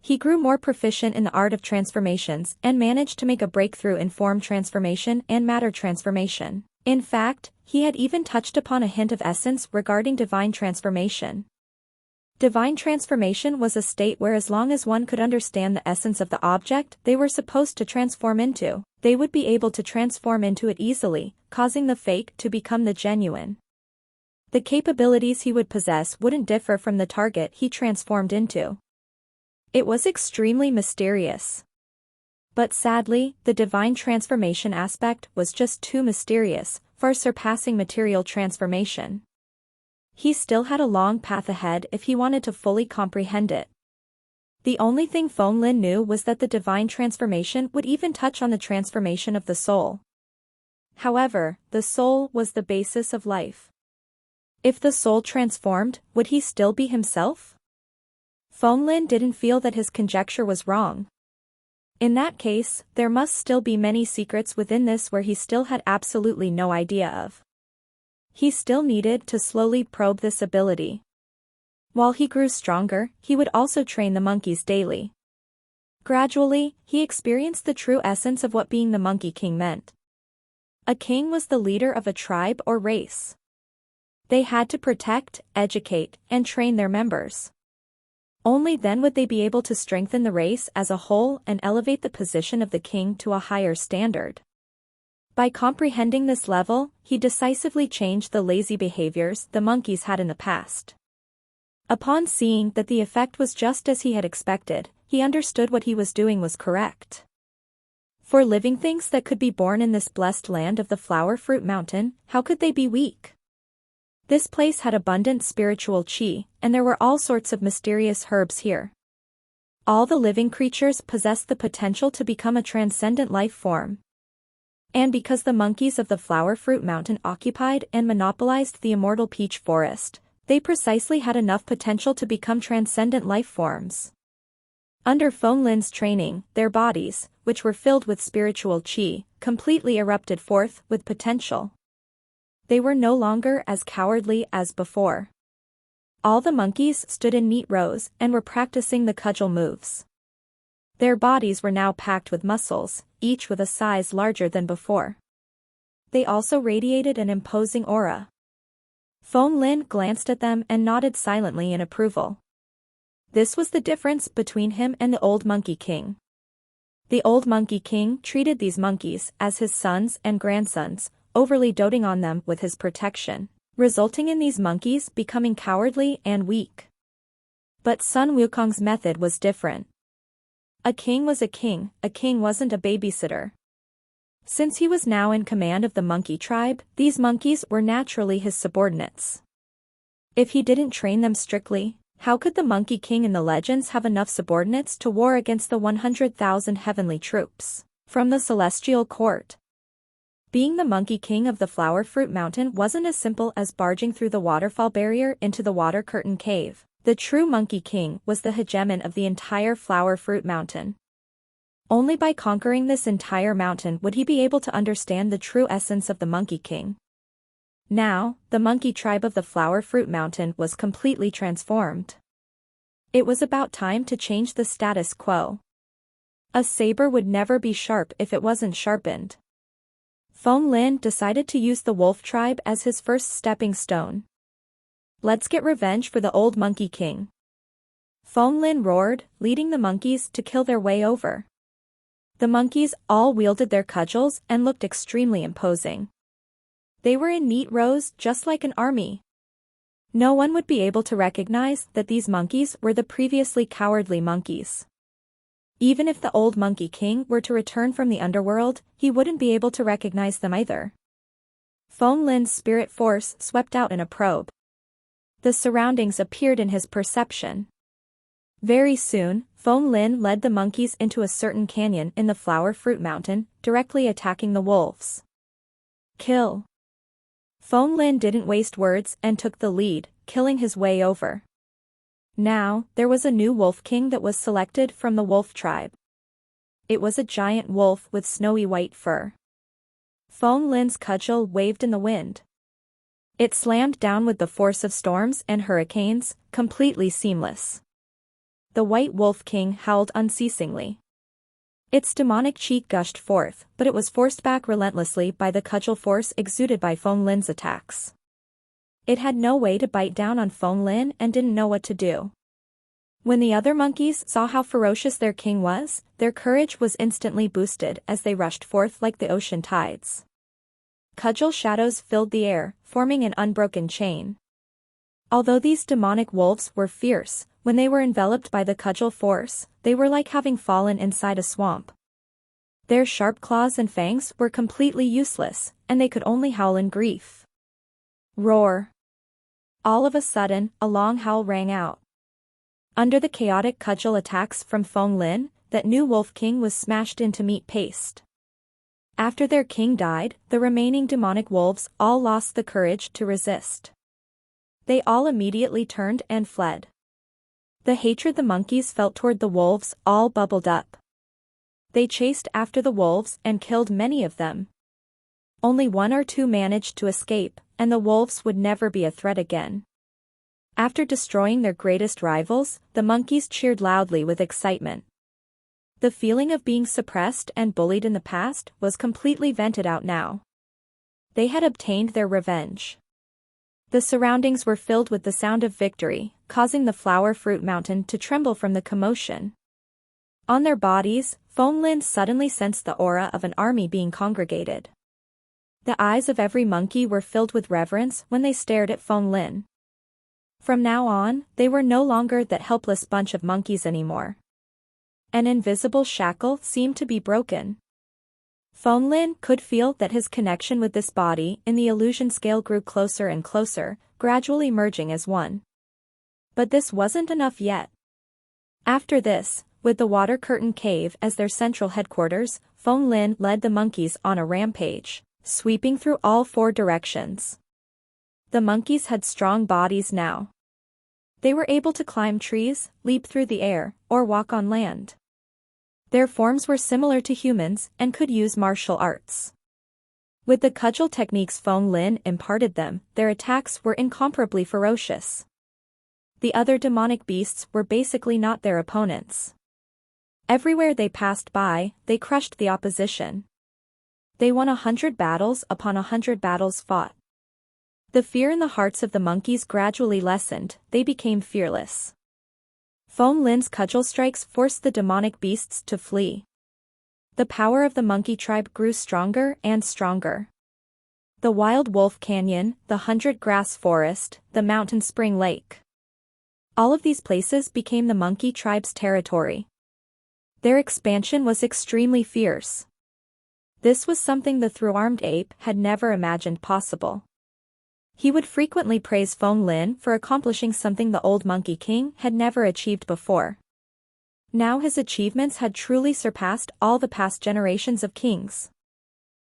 He grew more proficient in the art of transformations and managed to make a breakthrough in form transformation and matter transformation. In fact, he had even touched upon a hint of essence regarding divine transformation. Divine transformation was a state where, as long as one could understand the essence of the object they were supposed to transform into, they would be able to transform into it easily, causing the fake to become the genuine. The capabilities he would possess wouldn't differ from the target he transformed into. It was extremely mysterious. But sadly, the divine transformation aspect was just too mysterious, far surpassing material transformation. He still had a long path ahead if he wanted to fully comprehend it. The only thing Feng Lin knew was that the divine transformation would even touch on the transformation of the soul. However, the soul was the basis of life. If the soul transformed, would he still be himself? Feng Lin didn't feel that his conjecture was wrong. In that case, there must still be many secrets within this where he still had absolutely no idea of. He still needed to slowly probe this ability. While he grew stronger, he would also train the monkeys daily. Gradually, he experienced the true essence of what being the Monkey King meant. A king was the leader of a tribe or race. They had to protect, educate, and train their members. Only then would they be able to strengthen the race as a whole and elevate the position of the king to a higher standard. By comprehending this level, he decisively changed the lazy behaviors the monkeys had in the past. Upon seeing that the effect was just as he had expected, he understood what he was doing was correct. For living things that could be born in this blessed land of the Flower Fruit Mountain, how could they be weak? This place had abundant spiritual chi, and there were all sorts of mysterious herbs here. All the living creatures possessed the potential to become a transcendent life form. And because the monkeys of the Flower Fruit Mountain occupied and monopolized the immortal peach forest, they precisely had enough potential to become transcendent life forms. Under Feng Lin's training, their bodies, which were filled with spiritual chi, completely erupted forth with potential. They were no longer as cowardly as before. All the monkeys stood in neat rows and were practicing the cudgel moves. Their bodies were now packed with muscles, each with a size larger than before. They also radiated an imposing aura. Feng Lin glanced at them and nodded silently in approval. This was the difference between him and the old Monkey King. The old Monkey King treated these monkeys as his sons and grandsons, overly doting on them with his protection, resulting in these monkeys becoming cowardly and weak. But Sun Wukong's method was different. A king was a king wasn't a babysitter. Since he was now in command of the monkey tribe, these monkeys were naturally his subordinates. If he didn't train them strictly, how could the Monkey King in the legends have enough subordinates to war against the 100,000 heavenly troops from the celestial court? Being the Monkey King of the Flower Fruit Mountain wasn't as simple as barging through the waterfall barrier into the water curtain cave. The true Monkey King was the hegemon of the entire Flower Fruit Mountain. Only by conquering this entire mountain would he be able to understand the true essence of the Monkey King. Now, the monkey tribe of the Flower Fruit Mountain was completely transformed. It was about time to change the status quo. A saber would never be sharp if it wasn't sharpened. Feng Lin decided to use the wolf tribe as his first stepping stone. Let's get revenge for the old Monkey King. Feng Lin roared, leading the monkeys to kill their way over. The monkeys all wielded their cudgels and looked extremely imposing. They were in neat rows just like an army. No one would be able to recognize that these monkeys were the previously cowardly monkeys. Even if the old Monkey King were to return from the underworld, he wouldn't be able to recognize them either. Feng Lin's spirit force swept out in a probe. The surroundings appeared in his perception. Very soon, Feng Lin led the monkeys into a certain canyon in the Flower Fruit Mountain, directly attacking the wolves. Kill. Feng Lin didn't waste words and took the lead, killing his way over. Now, there was a new wolf king that was selected from the wolf tribe. It was a giant wolf with snowy white fur. Feng Lin's cudgel waved in the wind. It slammed down with the force of storms and hurricanes, completely seamless. The white wolf king howled unceasingly. Its demonic chi gushed forth, but it was forced back relentlessly by the cudgel force exuded by Feng Lin's attacks. It had no way to bite down on Feng Lin and didn't know what to do. When the other monkeys saw how ferocious their king was, their courage was instantly boosted as they rushed forth like the ocean tides. Cudgel shadows filled the air, forming an unbroken chain. Although these demonic wolves were fierce, when they were enveloped by the cudgel force, they were like having fallen inside a swamp. Their sharp claws and fangs were completely useless, and they could only howl in grief. Roar! All of a sudden, a long howl rang out. Under the chaotic cudgel attacks from Feng Lin, that new wolf king was smashed into meat paste. After their king died, the remaining demonic wolves all lost the courage to resist. They all immediately turned and fled. The hatred the monkeys felt toward the wolves all bubbled up. They chased after the wolves and killed many of them. Only one or two managed to escape, and the wolves would never be a threat again. After destroying their greatest rivals, the monkeys cheered loudly with excitement. The feeling of being suppressed and bullied in the past was completely vented out now. They had obtained their revenge. The surroundings were filled with the sound of victory, causing the Flower Fruit Mountain to tremble from the commotion. On their bodies, Feng Lin suddenly sensed the aura of an army being congregated. The eyes of every monkey were filled with reverence when they stared at Feng Lin. From now on, they were no longer that helpless bunch of monkeys anymore. An invisible shackle seemed to be broken. Feng Lin could feel that his connection with this body in the illusion scale grew closer and closer, gradually merging as one. But this wasn't enough yet. After this, with the water curtain cave as their central headquarters, Feng Lin led the monkeys on a rampage, sweeping through all four directions. The monkeys had strong bodies now. They were able to climb trees, leap through the air, or walk on land. Their forms were similar to humans and could use martial arts. With the cudgel techniques Feng Lin imparted them, their attacks were incomparably ferocious. The other demonic beasts were basically not their opponents. Everywhere they passed by, they crushed the opposition. They won 100 battles upon 100 battles fought. The fear in the hearts of the monkeys gradually lessened, they became fearless. Feng Lin's cudgel strikes forced the demonic beasts to flee. The power of the monkey tribe grew stronger and stronger. The Wild Wolf Canyon, the 100 Grass Forest, the Mountain Spring Lake. All of these places became the monkey tribe's territory. Their expansion was extremely fierce. This was something the three-armed ape had never imagined possible. He would frequently praise Feng Lin for accomplishing something the old Monkey King had never achieved before. Now his achievements had truly surpassed all the past generations of kings.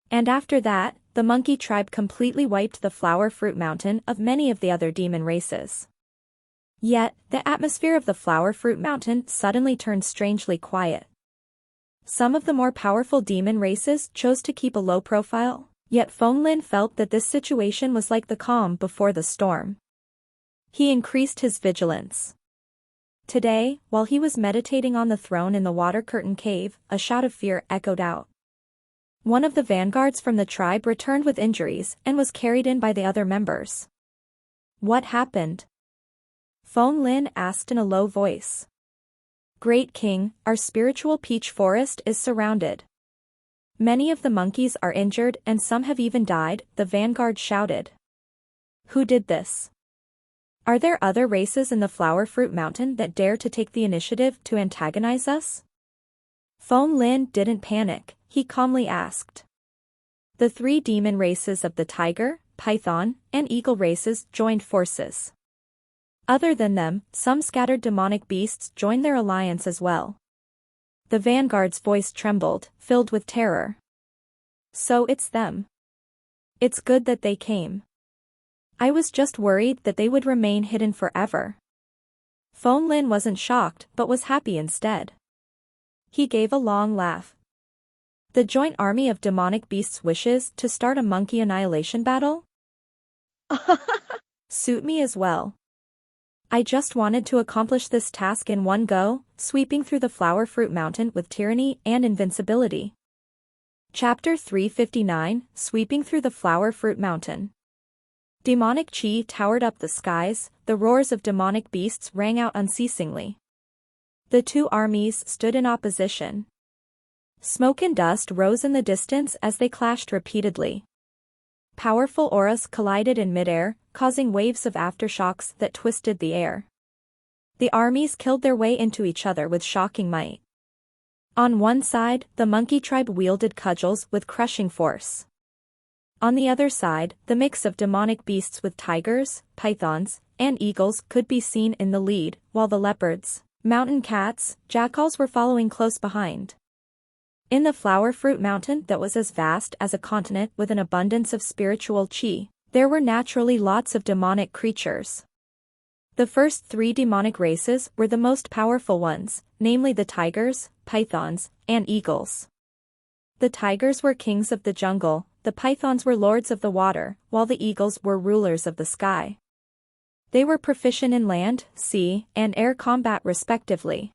And after that, the monkey tribe completely wiped the Flower Fruit Mountain of many of the other demon races. Yet, the atmosphere of the Flower Fruit Mountain suddenly turned strangely quiet. Some of the more powerful demon races chose to keep a low profile. Yet Feng Lin felt that this situation was like the calm before the storm. He increased his vigilance. Today, while he was meditating on the throne in the water curtain cave, a shout of fear echoed out. One of the vanguards from the tribe returned with injuries and was carried in by the other members. What happened? Feng Lin asked in a low voice. Great King, our spiritual peach forest is surrounded. Many of the monkeys are injured and some have even died, the vanguard shouted. Who did this? Are there other races in the Flower Fruit Mountain that dare to take the initiative to antagonize us? Feng Lin didn't panic, he calmly asked. The three demon races of the tiger, python, and eagle races joined forces. Other than them, some scattered demonic beasts joined their alliance as well. The vanguard's voice trembled, filled with terror. So it's them. It's good that they came. I was just worried that they would remain hidden forever. Feng Lin wasn't shocked but was happy instead. He gave a long laugh. The joint army of demonic beasts wishes to start a monkey annihilation battle? Suit me as well. I just wanted to accomplish this task in one go, sweeping through the Flower Fruit Mountain with tyranny and invincibility. Chapter 359, Sweeping Through the Flower Fruit Mountain. Demonic chi towered up the skies, the roars of demonic beasts rang out unceasingly. The two armies stood in opposition. Smoke and dust rose in the distance as they clashed repeatedly. Powerful auras collided in midair, causing waves of aftershocks that twisted the air. The armies killed their way into each other with shocking might. On one side, the monkey tribe wielded cudgels with crushing force. On the other side, the mix of demonic beasts with tigers, pythons, and eagles could be seen in the lead, while the leopards, mountain cats, jackals were following close behind. In the Flower Fruit Mountain that was as vast as a continent with an abundance of spiritual chi, there were naturally lots of demonic creatures. The first three demonic races were the most powerful ones, namely the tigers, pythons, and eagles. The tigers were kings of the jungle, the pythons were lords of the water, while the eagles were rulers of the sky. They were proficient in land, sea, and air combat respectively.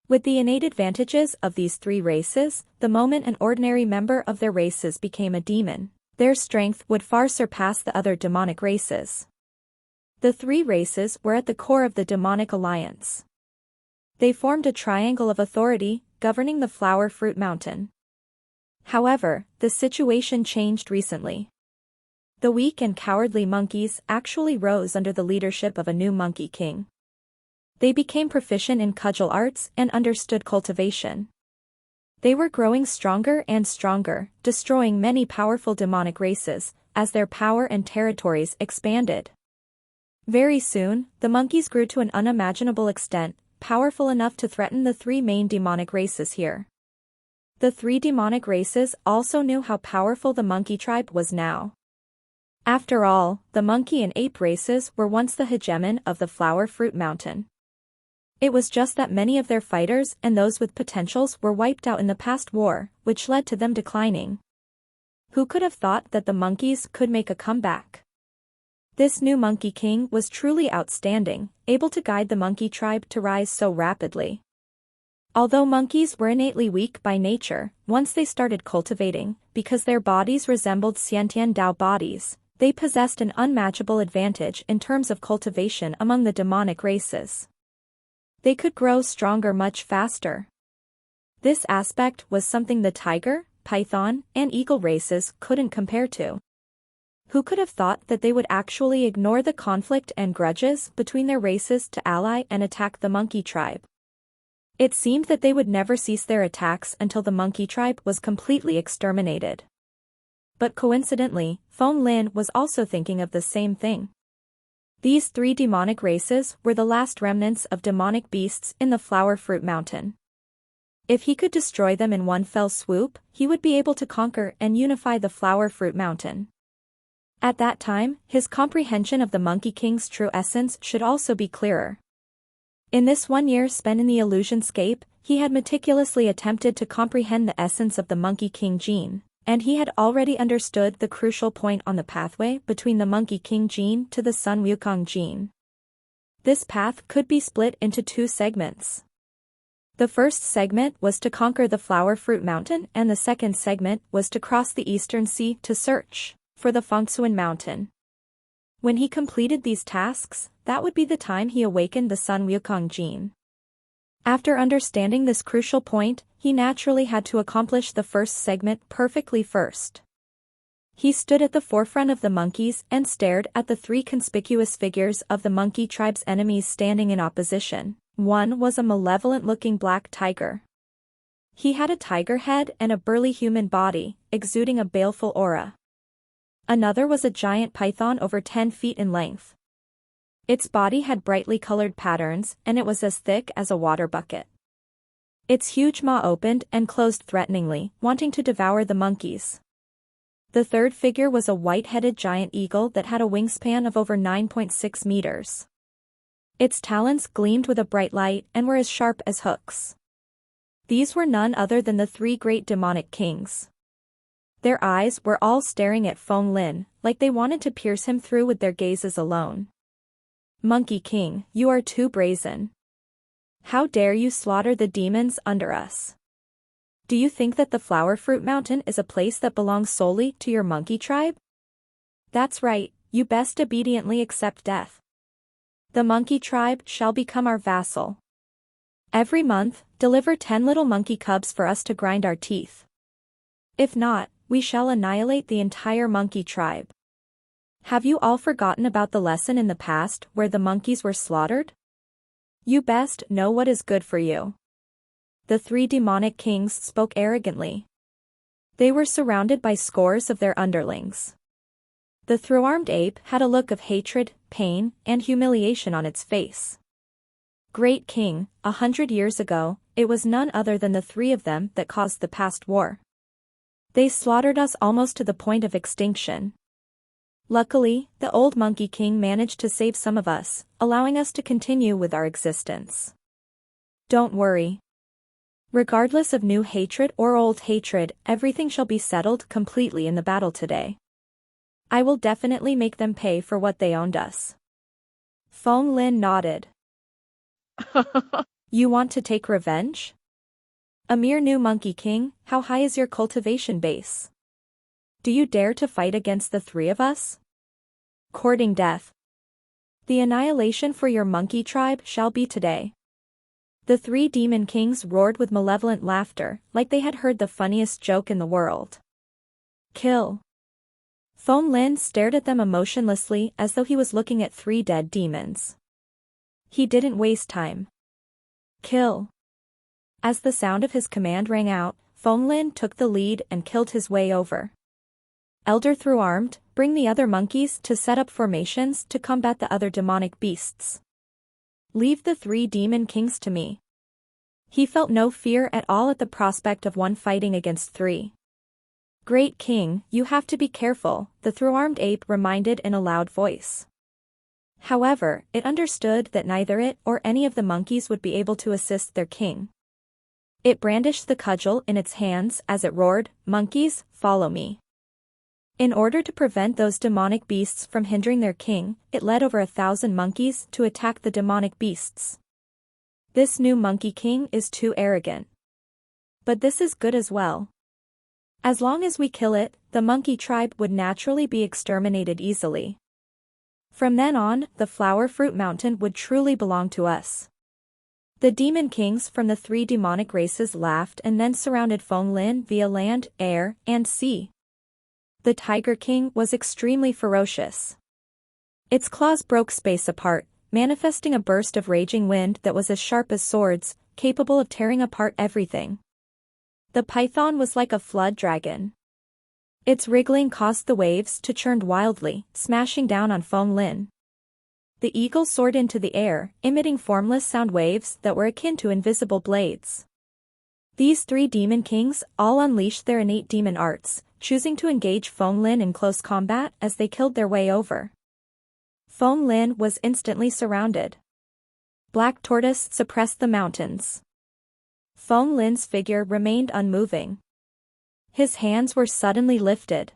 With the innate advantages of these three races, the moment an ordinary member of their races became a demon, their strength would far surpass the other demonic races. The three races were at the core of the demonic alliance. They formed a triangle of authority, governing the Flower Fruit Mountain. However, the situation changed recently. The weak and cowardly monkeys actually rose under the leadership of a new monkey king. They became proficient in cudgel arts and understood cultivation. They were growing stronger and stronger, destroying many powerful demonic races, as their power and territories expanded. Very soon, the monkeys grew to an unimaginable extent, powerful enough to threaten the three main demonic races here. The three demonic races also knew how powerful the monkey tribe was now. After all, the monkey and ape races were once the hegemon of the Flower Fruit Mountain. It was just that many of their fighters and those with potentials were wiped out in the past war, which led to them declining. Who could have thought that the monkeys could make a comeback? This new monkey king was truly outstanding, able to guide the monkey tribe to rise so rapidly. Although monkeys were innately weak by nature, once they started cultivating, because their bodies resembled Xiantian Dao bodies, they possessed an unmatchable advantage in terms of cultivation among the demonic races. They could grow stronger much faster. This aspect was something the tiger, python, and eagle races couldn't compare to. Who could have thought that they would actually ignore the conflict and grudges between their races to ally and attack the monkey tribe? It seemed that they would never cease their attacks until the monkey tribe was completely exterminated. But coincidentally, Feng Lin was also thinking of the same thing. These three demonic races were the last remnants of demonic beasts in the Flower Fruit Mountain. If he could destroy them in one fell swoop, he would be able to conquer and unify the Flower Fruit Mountain. At that time, his comprehension of the Monkey King's true essence should also be clearer. In this 1 year spent in the Illusionscape, he had meticulously attempted to comprehend the essence of the Monkey King gene, and he had already understood the crucial point on the pathway between the Monkey King gene to the Sun Wukong gene. This path could be split into two segments. The first segment was to conquer the Flower Fruit Mountain, and the second segment was to cross the Eastern Sea to search for the Fengsuan Mountain. When he completed these tasks, that would be the time he awakened the Sun Wukong gene. After understanding this crucial point, he naturally had to accomplish the first segment perfectly first. He stood at the forefront of the monkeys and stared at the three conspicuous figures of the monkey tribe's enemies standing in opposition. One was a malevolent-looking black tiger. He had a tiger head and a burly human body, exuding a baleful aura. Another was a giant python over 10 feet in length. Its body had brightly colored patterns, and it was as thick as a water bucket. Its huge maw opened and closed threateningly, wanting to devour the monkeys. The third figure was a white-headed giant eagle that had a wingspan of over 9.6 meters. Its talons gleamed with a bright light and were as sharp as hooks. These were none other than the three great demonic kings. Their eyes were all staring at Feng Lin, like they wanted to pierce him through with their gazes alone. Monkey King, you are too brazen. How dare you slaughter the demons under us? Do you think that the Flower Fruit Mountain is a place that belongs solely to your monkey tribe? That's right, you best obediently accept death. The monkey tribe shall become our vassal. Every month, deliver 10 little monkey cubs for us to grind our teeth. If not, we shall annihilate the entire monkey tribe. Have you all forgotten about the lesson in the past where the monkeys were slaughtered? You best know what is good for you. The three demonic kings spoke arrogantly. They were surrounded by scores of their underlings. The three-armed ape had a look of hatred, pain, and humiliation on its face. Great King, 100 years ago, it was none other than the three of them that caused the past war. They slaughtered us almost to the point of extinction. Luckily, the old Monkey King managed to save some of us, allowing us to continue with our existence. Don't worry. Regardless of new hatred or old hatred, everything shall be settled completely in the battle today. I will definitely make them pay for what they owed us. Feng Lin nodded. You want to take revenge? A mere new Monkey King, how high is your cultivation base? Do you dare to fight against the three of us? Courting death. The annihilation for your monkey tribe shall be today. The three demon kings roared with malevolent laughter, like they had heard the funniest joke in the world. Kill. Feng Lin stared at them emotionlessly as though he was looking at 3 dead demons. He didn't waste time. Kill. As the sound of his command rang out, Feng Lin took the lead and killed his way over. Elder through armed, bring the other monkeys to set up formations to combat the other demonic beasts. Leave the 3 demon kings to me. He felt no fear at all at the prospect of one fighting against 3. Great King, you have to be careful, the through-armed ape reminded in a loud voice. However, it understood that neither it or any of the monkeys would be able to assist their king. It brandished the cudgel in its hands as it roared, "Monkeys, follow me." In order to prevent those demonic beasts from hindering their king, it led over 1,000 monkeys to attack the demonic beasts. This new monkey king is too arrogant. But this is good as well. As long as we kill it, the monkey tribe would naturally be exterminated easily. From then on, the Flower Fruit Mountain would truly belong to us. The demon kings from the 3 demonic races laughed and then surrounded Feng Lin via land, air, and sea. The Tiger King was extremely ferocious. Its claws broke space apart, manifesting a burst of raging wind that was as sharp as swords, capable of tearing apart everything. The python was like a flood dragon. Its wriggling caused the waves to churn wildly, smashing down on Feng Lin. The eagle soared into the air, emitting formless sound waves that were akin to invisible blades. These 3 demon kings all unleashed their innate demon arts, choosing to engage Feng Lin in close combat as they killed their way over. Feng Lin was instantly surrounded. Black Tortoise suppressed the mountains. Feng Lin's figure remained unmoving. His hands were suddenly lifted.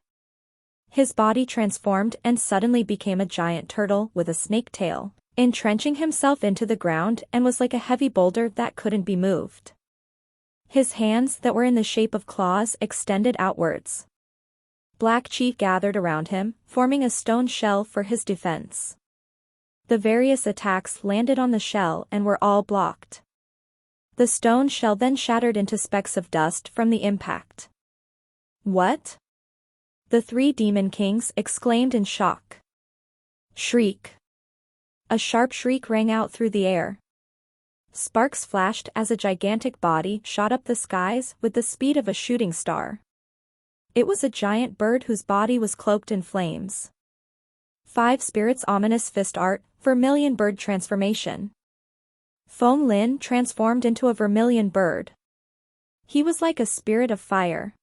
His body transformed and suddenly became a giant turtle with a snake tail, entrenching himself into the ground and was like a heavy boulder that couldn't be moved. His hands that were in the shape of claws extended outwards. Black Chi gathered around him, forming a stone shell for his defense. The various attacks landed on the shell and were all blocked. The stone shell then shattered into specks of dust from the impact. What? The 3 demon kings exclaimed in shock. Shriek. A sharp shriek rang out through the air. Sparks flashed as a gigantic body shot up the skies with the speed of a shooting star. It was a giant bird whose body was cloaked in flames. 5 spirits ominous fist art, vermilion bird transformation. Feng Lin transformed into a vermilion bird. He was like a spirit of fire.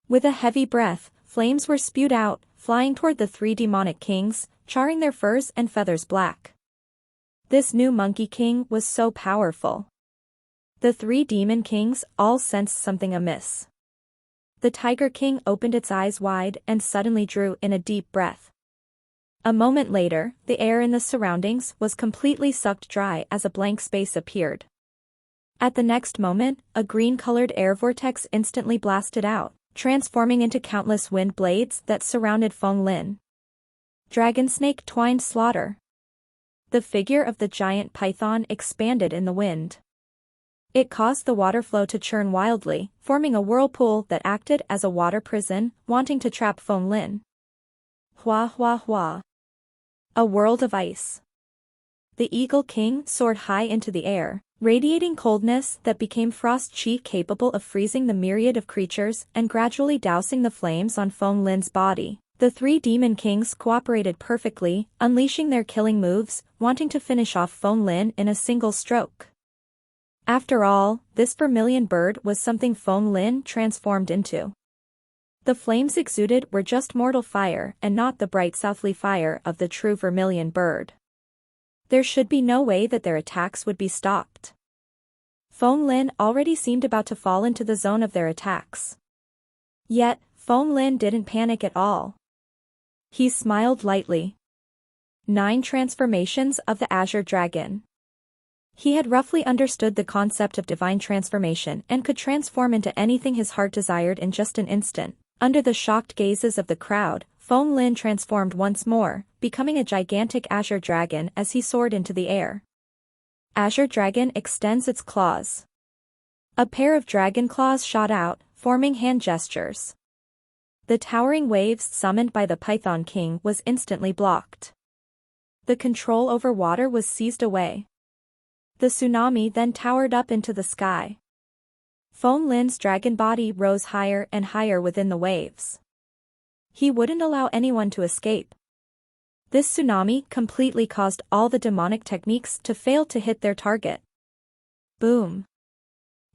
With a heavy breath, flames were spewed out, flying toward the 3 demonic kings, charring their furs and feathers black. This new monkey king was so powerful. The 3 demon kings all sensed something amiss. The Tiger King opened its eyes wide and suddenly drew in a deep breath. A moment later, the air in the surroundings was completely sucked dry as a blank space appeared. At the next moment, a green-colored air vortex instantly blasted out, transforming into countless wind blades that surrounded Feng Lin. Dragon snake twined slaughter. The figure of the giant python expanded in the wind. It caused the water flow to churn wildly, forming a whirlpool that acted as a water prison, wanting to trap Feng Lin. Hua hua hua. A world of ice. The Eagle King soared high into the air, radiating coldness that became frost chi capable of freezing the myriad of creatures and gradually dousing the flames on Feng Lin's body. The 3 demon kings cooperated perfectly, unleashing their killing moves, wanting to finish off Feng Lin in a single stroke. After all, this vermilion bird was something Feng Lin transformed into. The flames exuded were just mortal fire and not the bright southly fire of the true vermilion bird. There should be no way that their attacks would be stopped. Feng Lin already seemed about to fall into the zone of their attacks. Yet, Feng Lin didn't panic at all. He smiled lightly. 9 transformations of the Azure Dragon. He had roughly understood the concept of divine transformation and could transform into anything his heart desired in just an instant. Under the shocked gazes of the crowd, Feng Lin transformed once more, becoming a gigantic azure dragon as he soared into the air. Azure Dragon extends its claws. A pair of dragon claws shot out, forming hand gestures. The towering waves summoned by the Python King was instantly blocked. The control over water was seized away. The tsunami then towered up into the sky. Feng Lin's dragon body rose higher and higher within the waves. He wouldn't allow anyone to escape. This tsunami completely caused all the demonic techniques to fail to hit their target. Boom!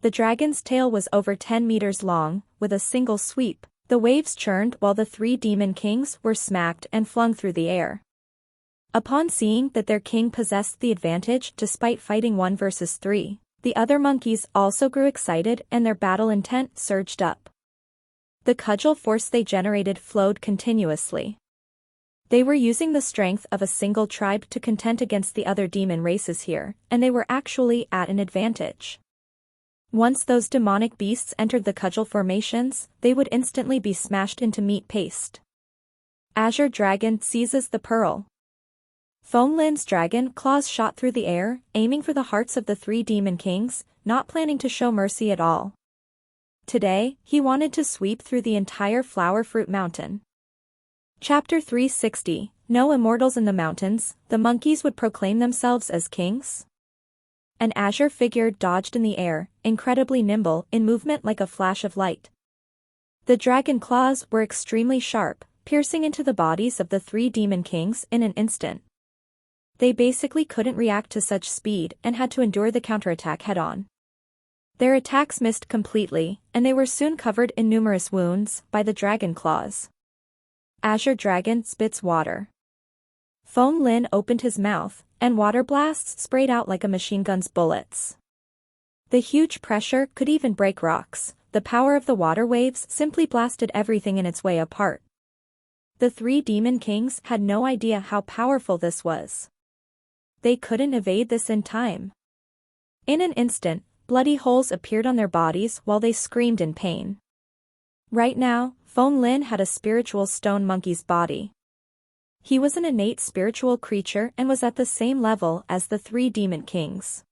The dragon's tail was over 10 meters long. With a single sweep, the waves churned while the 3 demon kings were smacked and flung through the air. Upon seeing that their king possessed the advantage despite fighting 1 versus 3, the other monkeys also grew excited and their battle intent surged up. The cudgel force they generated flowed continuously. They were using the strength of a single tribe to contend against the other demon races here, and they were actually at an advantage. Once those demonic beasts entered the cudgel formations, they would instantly be smashed into meat paste. Azure Dragon seizes the pearl. Feng Lin's dragon claws shot through the air, aiming for the hearts of the 3 demon kings, not planning to show mercy at all. Today, he wanted to sweep through the entire flower fruit mountain. Chapter 360, No Immortals in the Mountains. The monkeys would proclaim themselves as kings? An azure figure dodged in the air, incredibly nimble in movement like a flash of light. The dragon claws were extremely sharp, piercing into the bodies of the 3 demon kings in an instant. They basically couldn't react to such speed and had to endure the counterattack head-on. Their attacks missed completely, and they were soon covered in numerous wounds by the dragon claws. Azure Dragon spits water. Feng Lin opened his mouth, and water blasts sprayed out like a machine gun's bullets. The huge pressure could even break rocks. The power of the water waves simply blasted everything in its way apart. The 3 demon kings had no idea how powerful this was. They couldn't evade this in time. In an instant, bloody holes appeared on their bodies while they screamed in pain. Right now, Feng Lin had a spiritual stone monkey's body. He was an innate spiritual creature and was at the same level as the 3 demon kings.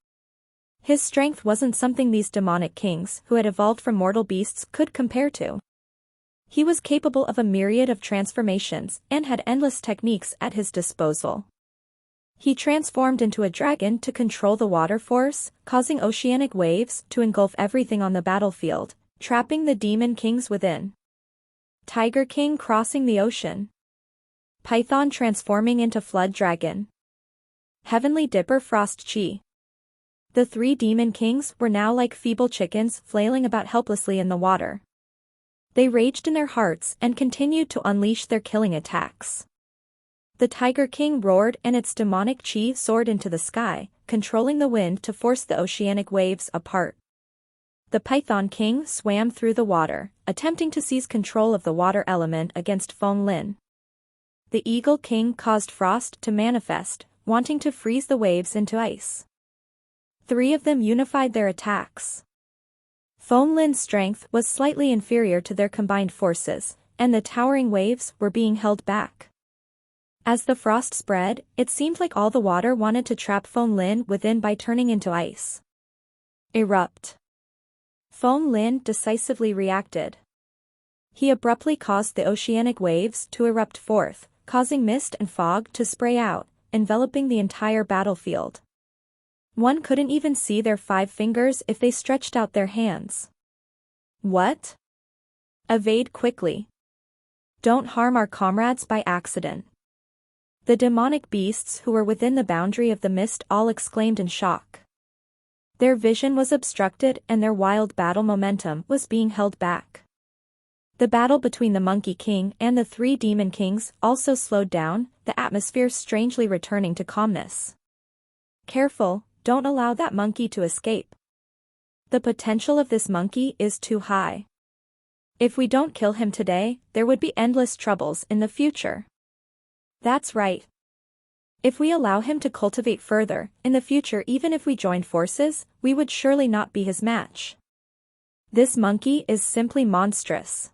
His strength wasn't something these demonic kings who had evolved from mortal beasts could compare to. He was capable of a myriad of transformations and had endless techniques at his disposal. He transformed into a dragon to control the water force, causing oceanic waves to engulf everything on the battlefield, trapping the demon kings within. Tiger King crossing the ocean. Python transforming into flood dragon. Heavenly Dipper Frost Chi. The 3 demon kings were now like feeble chickens flailing about helplessly in the water. They raged in their hearts and continued to unleash their killing attacks. The Tiger King roared and its demonic chi soared into the sky, controlling the wind to force the oceanic waves apart. The Python King swam through the water, attempting to seize control of the water element against Feng Lin. The Eagle King caused frost to manifest, wanting to freeze the waves into ice. 3 of them unified their attacks. Feng Lin's strength was slightly inferior to their combined forces, and the towering waves were being held back. As the frost spread, it seemed like all the water wanted to trap Feng Lin within by turning into ice. Erupt. Feng Lin decisively reacted. He abruptly caused the oceanic waves to erupt forth, causing mist and fog to spray out, enveloping the entire battlefield. One couldn't even see their 5 fingers if they stretched out their hands. What? Evade quickly. Don't harm our comrades by accident. The demonic beasts who were within the boundary of the mist all exclaimed in shock. Their vision was obstructed and their wild battle momentum was being held back. The battle between the Monkey King and the 3 demon kings also slowed down, the atmosphere strangely returning to calmness. Careful, don't allow that monkey to escape. The potential of this monkey is too high. If we don't kill him today, there would be endless troubles in the future. That's right. If we allow him to cultivate further, in the future even if we joined forces, we would surely not be his match. This monkey is simply monstrous.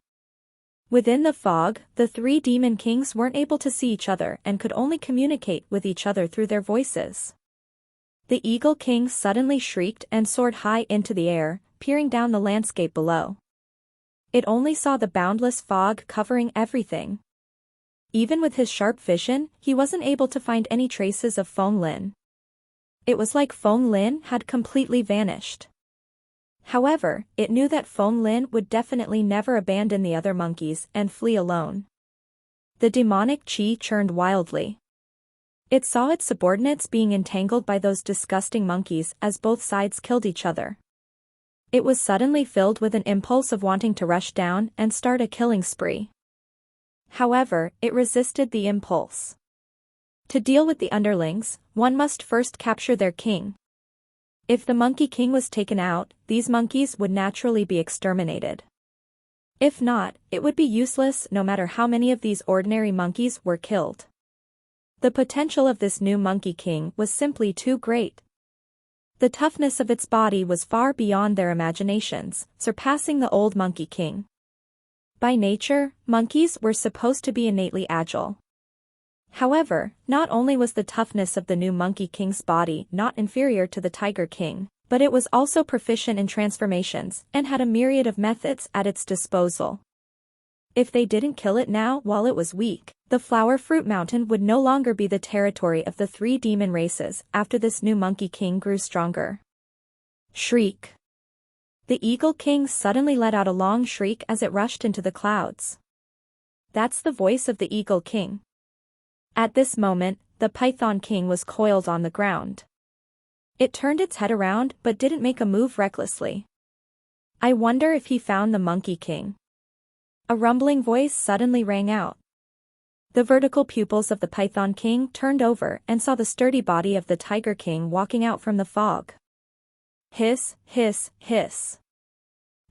Within the fog, the 3 demon kings weren't able to see each other and could only communicate with each other through their voices. The Eagle King suddenly shrieked and soared high into the air, peering down the landscape below. It only saw the boundless fog covering everything. Even with his sharp vision, he wasn't able to find any traces of Feng Lin. It was like Feng Lin had completely vanished. However, it knew that Feng Lin would definitely never abandon the other monkeys and flee alone. The demonic qi churned wildly. It saw its subordinates being entangled by those disgusting monkeys as both sides killed each other. It was suddenly filled with an impulse of wanting to rush down and start a killing spree. However, it resisted the impulse. To deal with the underlings, one must first capture their king. If the Monkey King was taken out, these monkeys would naturally be exterminated. If not, it would be useless no matter how many of these ordinary monkeys were killed. The potential of this new Monkey King was simply too great. The toughness of its body was far beyond their imaginations, surpassing the old Monkey King. By nature, monkeys were supposed to be innately agile. However, not only was the toughness of the new Monkey King's body not inferior to the Tiger King, but it was also proficient in transformations and had a myriad of methods at its disposal. If they didn't kill it now while it was weak, the Flower Fruit Mountain would no longer be the territory of the three demon races after this new Monkey King grew stronger. Shriek. The Eagle King suddenly let out a long shriek as it rushed into the clouds. That's the voice of the Eagle King. At this moment, the Python King was coiled on the ground. It turned its head around but didn't make a move recklessly. I wonder if he found the Monkey King. A rumbling voice suddenly rang out. The vertical pupils of the Python King turned over and saw the sturdy body of the Tiger King walking out from the fog. Hiss, hiss, hiss.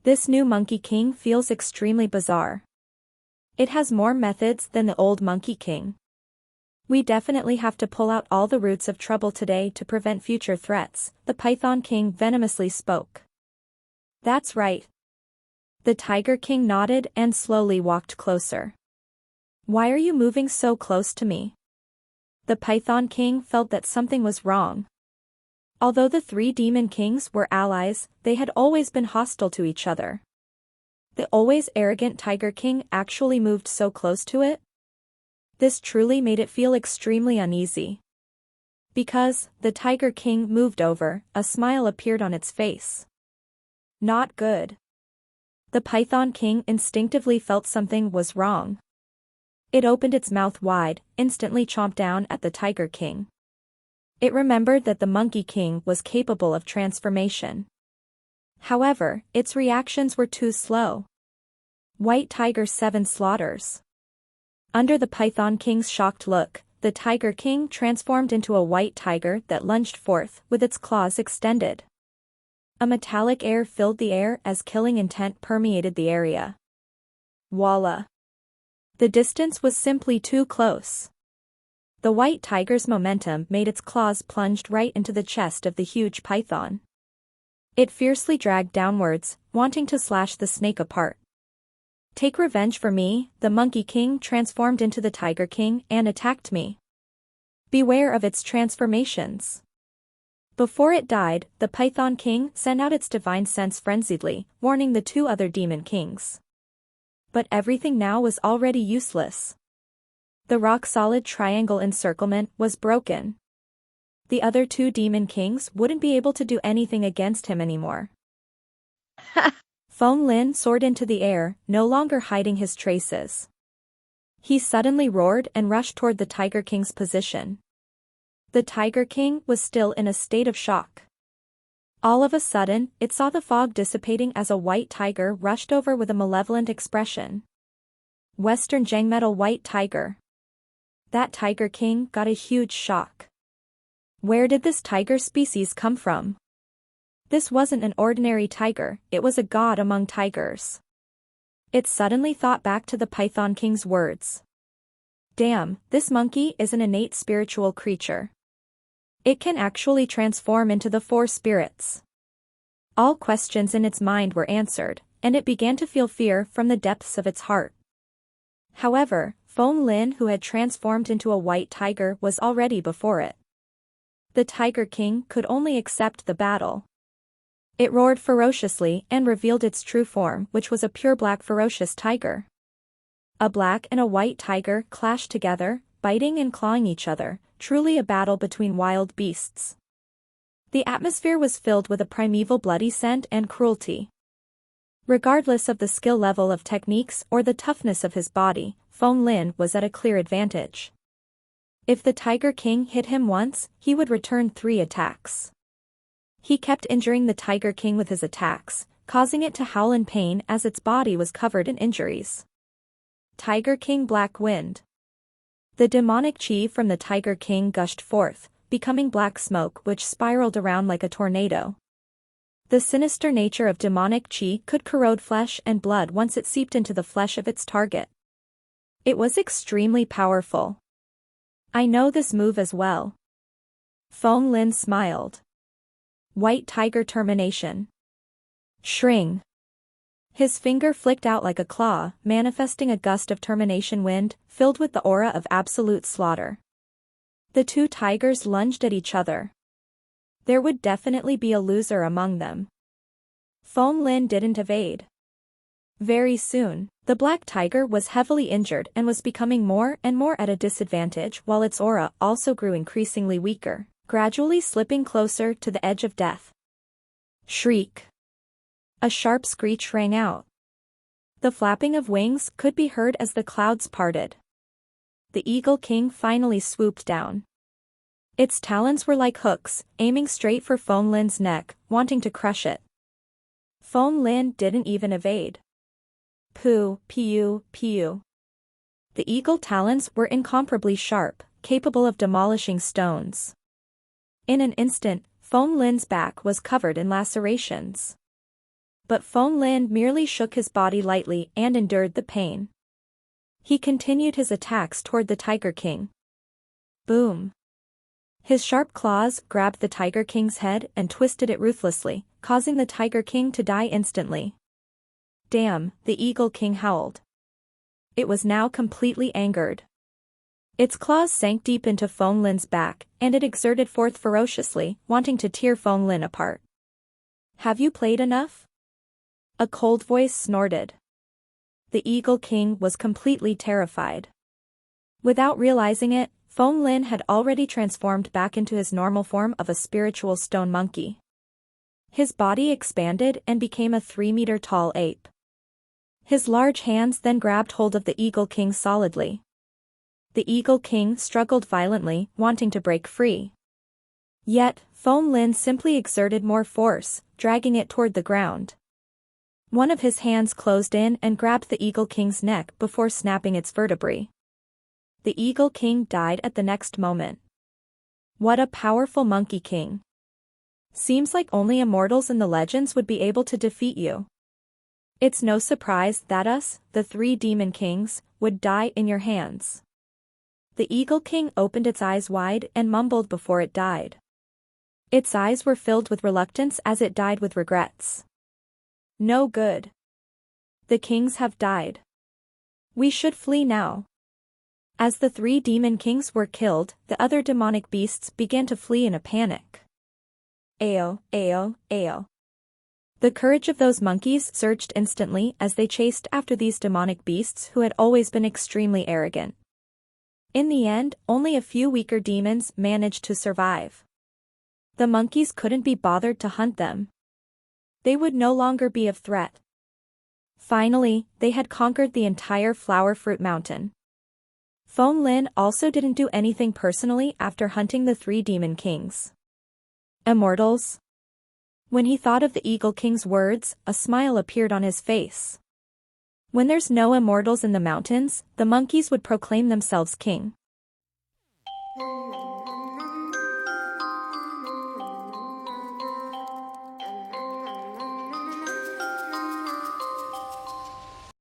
This new Monkey King feels extremely bizarre. It has more methods than the old Monkey King. We definitely have to pull out all the roots of trouble today to prevent future threats, the Python King venomously spoke. That's right. The Tiger King nodded and slowly walked closer. Why are you moving so close to me? The Python King felt that something was wrong. Although the three demon kings were allies, they had always been hostile to each other. The always arrogant Tiger King actually moved so close to it? This truly made it feel extremely uneasy. Because the Tiger King moved over, a smile appeared on its face. Not good. The Python King instinctively felt something was wrong. It opened its mouth wide, instantly chomped down at the Tiger King. It remembered that the Monkey King was capable of transformation. However, its reactions were too slow. White Tiger 7 slaughters. Under the Python King's shocked look, the Tiger King transformed into a white tiger that lunged forth with its claws extended. A metallic air filled the air as killing intent permeated the area. Voila! The distance was simply too close. The white tiger's momentum made its claws plunged right into the chest of the huge python. It fiercely dragged downwards, wanting to slash the snake apart. Take revenge for me, the Monkey King transformed into the Tiger King and attacked me. Beware of its transformations. Before it died, the Python King sent out its divine sense frenziedly, warning the two other demon kings. But everything now was already useless. The rock-solid triangle encirclement was broken. The other two demon kings wouldn't be able to do anything against him anymore. Feng Lin soared into the air, no longer hiding his traces. He suddenly roared and rushed toward the Tiger King's position. The Tiger King was still in a state of shock. All of a sudden, it saw the fog dissipating as a white tiger rushed over with a malevolent expression. Western Jangmetal White Tiger. That Tiger King got a huge shock. Where did this tiger species come from? This wasn't an ordinary tiger, it was a god among tigers. It suddenly thought back to the Python King's words. Damn, this monkey is an innate spiritual creature. It can actually transform into the four spirits. All questions in its mind were answered, and it began to feel fear from the depths of its heart. However, Feng Lin, who had transformed into a white tiger, was already before it. The Tiger King could only accept the battle. It roared ferociously and revealed its true form, which was a pure black ferocious tiger. A black and a white tiger clashed together, biting and clawing each other, truly a battle between wild beasts. The atmosphere was filled with a primeval bloody scent and cruelty. Regardless of the skill level of techniques or the toughness of his body, Feng Lin was at a clear advantage. If the Tiger King hit him once, he would return 3 attacks. He kept injuring the Tiger King with his attacks, causing it to howl in pain as its body was covered in injuries. Tiger King Black Wind. The demonic chi from the Tiger King gushed forth, becoming black smoke which spiraled around like a tornado. The sinister nature of demonic chi could corrode flesh and blood once it seeped into the flesh of its target. It was extremely powerful. I know this move as well. Feng Lin smiled. White Tiger Termination. Shring. His finger flicked out like a claw, manifesting a gust of termination wind, filled with the aura of absolute slaughter. The 2 tigers lunged at each other. There would definitely be a loser among them. Feng Lin didn't evade. Very soon, the black tiger was heavily injured and was becoming more and more at a disadvantage while its aura also grew increasingly weaker, gradually slipping closer to the edge of death. Shriek. A sharp screech rang out. The flapping of wings could be heard as the clouds parted. The Eagle King finally swooped down. Its talons were like hooks, aiming straight for Feng Lin's neck, wanting to crush it. Feng Lin didn't even evade. Poo, piu, piu. The eagle talons were incomparably sharp, capable of demolishing stones. In an instant, Feng Lin's back was covered in lacerations. But Feng Lin merely shook his body lightly and endured the pain. He continued his attacks toward the Tiger King. Boom. His sharp claws grabbed the Tiger King's head and twisted it ruthlessly, causing the Tiger King to die instantly. Damn, the Eagle King howled. It was now completely angered. Its claws sank deep into Feng Lin's back, and it exerted forth ferociously, wanting to tear Feng Lin apart. Have you played enough? A cold voice snorted. The Eagle King was completely terrified. Without realizing it, Feng Lin had already transformed back into his normal form of a spiritual stone monkey. His body expanded and became a 3-meter-tall ape. His large hands then grabbed hold of the Eagle King solidly. The Eagle King struggled violently, wanting to break free. Yet, Feng Lin simply exerted more force, dragging it toward the ground. One of his hands closed in and grabbed the Eagle King's neck before snapping its vertebrae. The Eagle King died at the next moment. What a powerful Monkey King. Seems like only immortals in the legends would be able to defeat you. It's no surprise that us, the 3 Demon Kings, would die in your hands. The Eagle King opened its eyes wide and mumbled before it died. Its eyes were filled with reluctance as it died with regrets. No good. The kings have died. We should flee now. As the 3 Demon Kings were killed, the other demonic beasts began to flee in a panic. Ayo, ayo, ayo. The courage of those monkeys surged instantly as they chased after these demonic beasts who had always been extremely arrogant. In the end, only a few weaker demons managed to survive. The monkeys couldn't be bothered to hunt them. They would no longer be of threat. Finally, they had conquered the entire Flower Fruit Mountain. Feng Lin also didn't do anything personally after hunting the 3 Demon Kings. Immortals? When he thought of the Eagle King's words, a smile appeared on his face. When there's no immortals in the mountains, the monkeys would proclaim themselves king.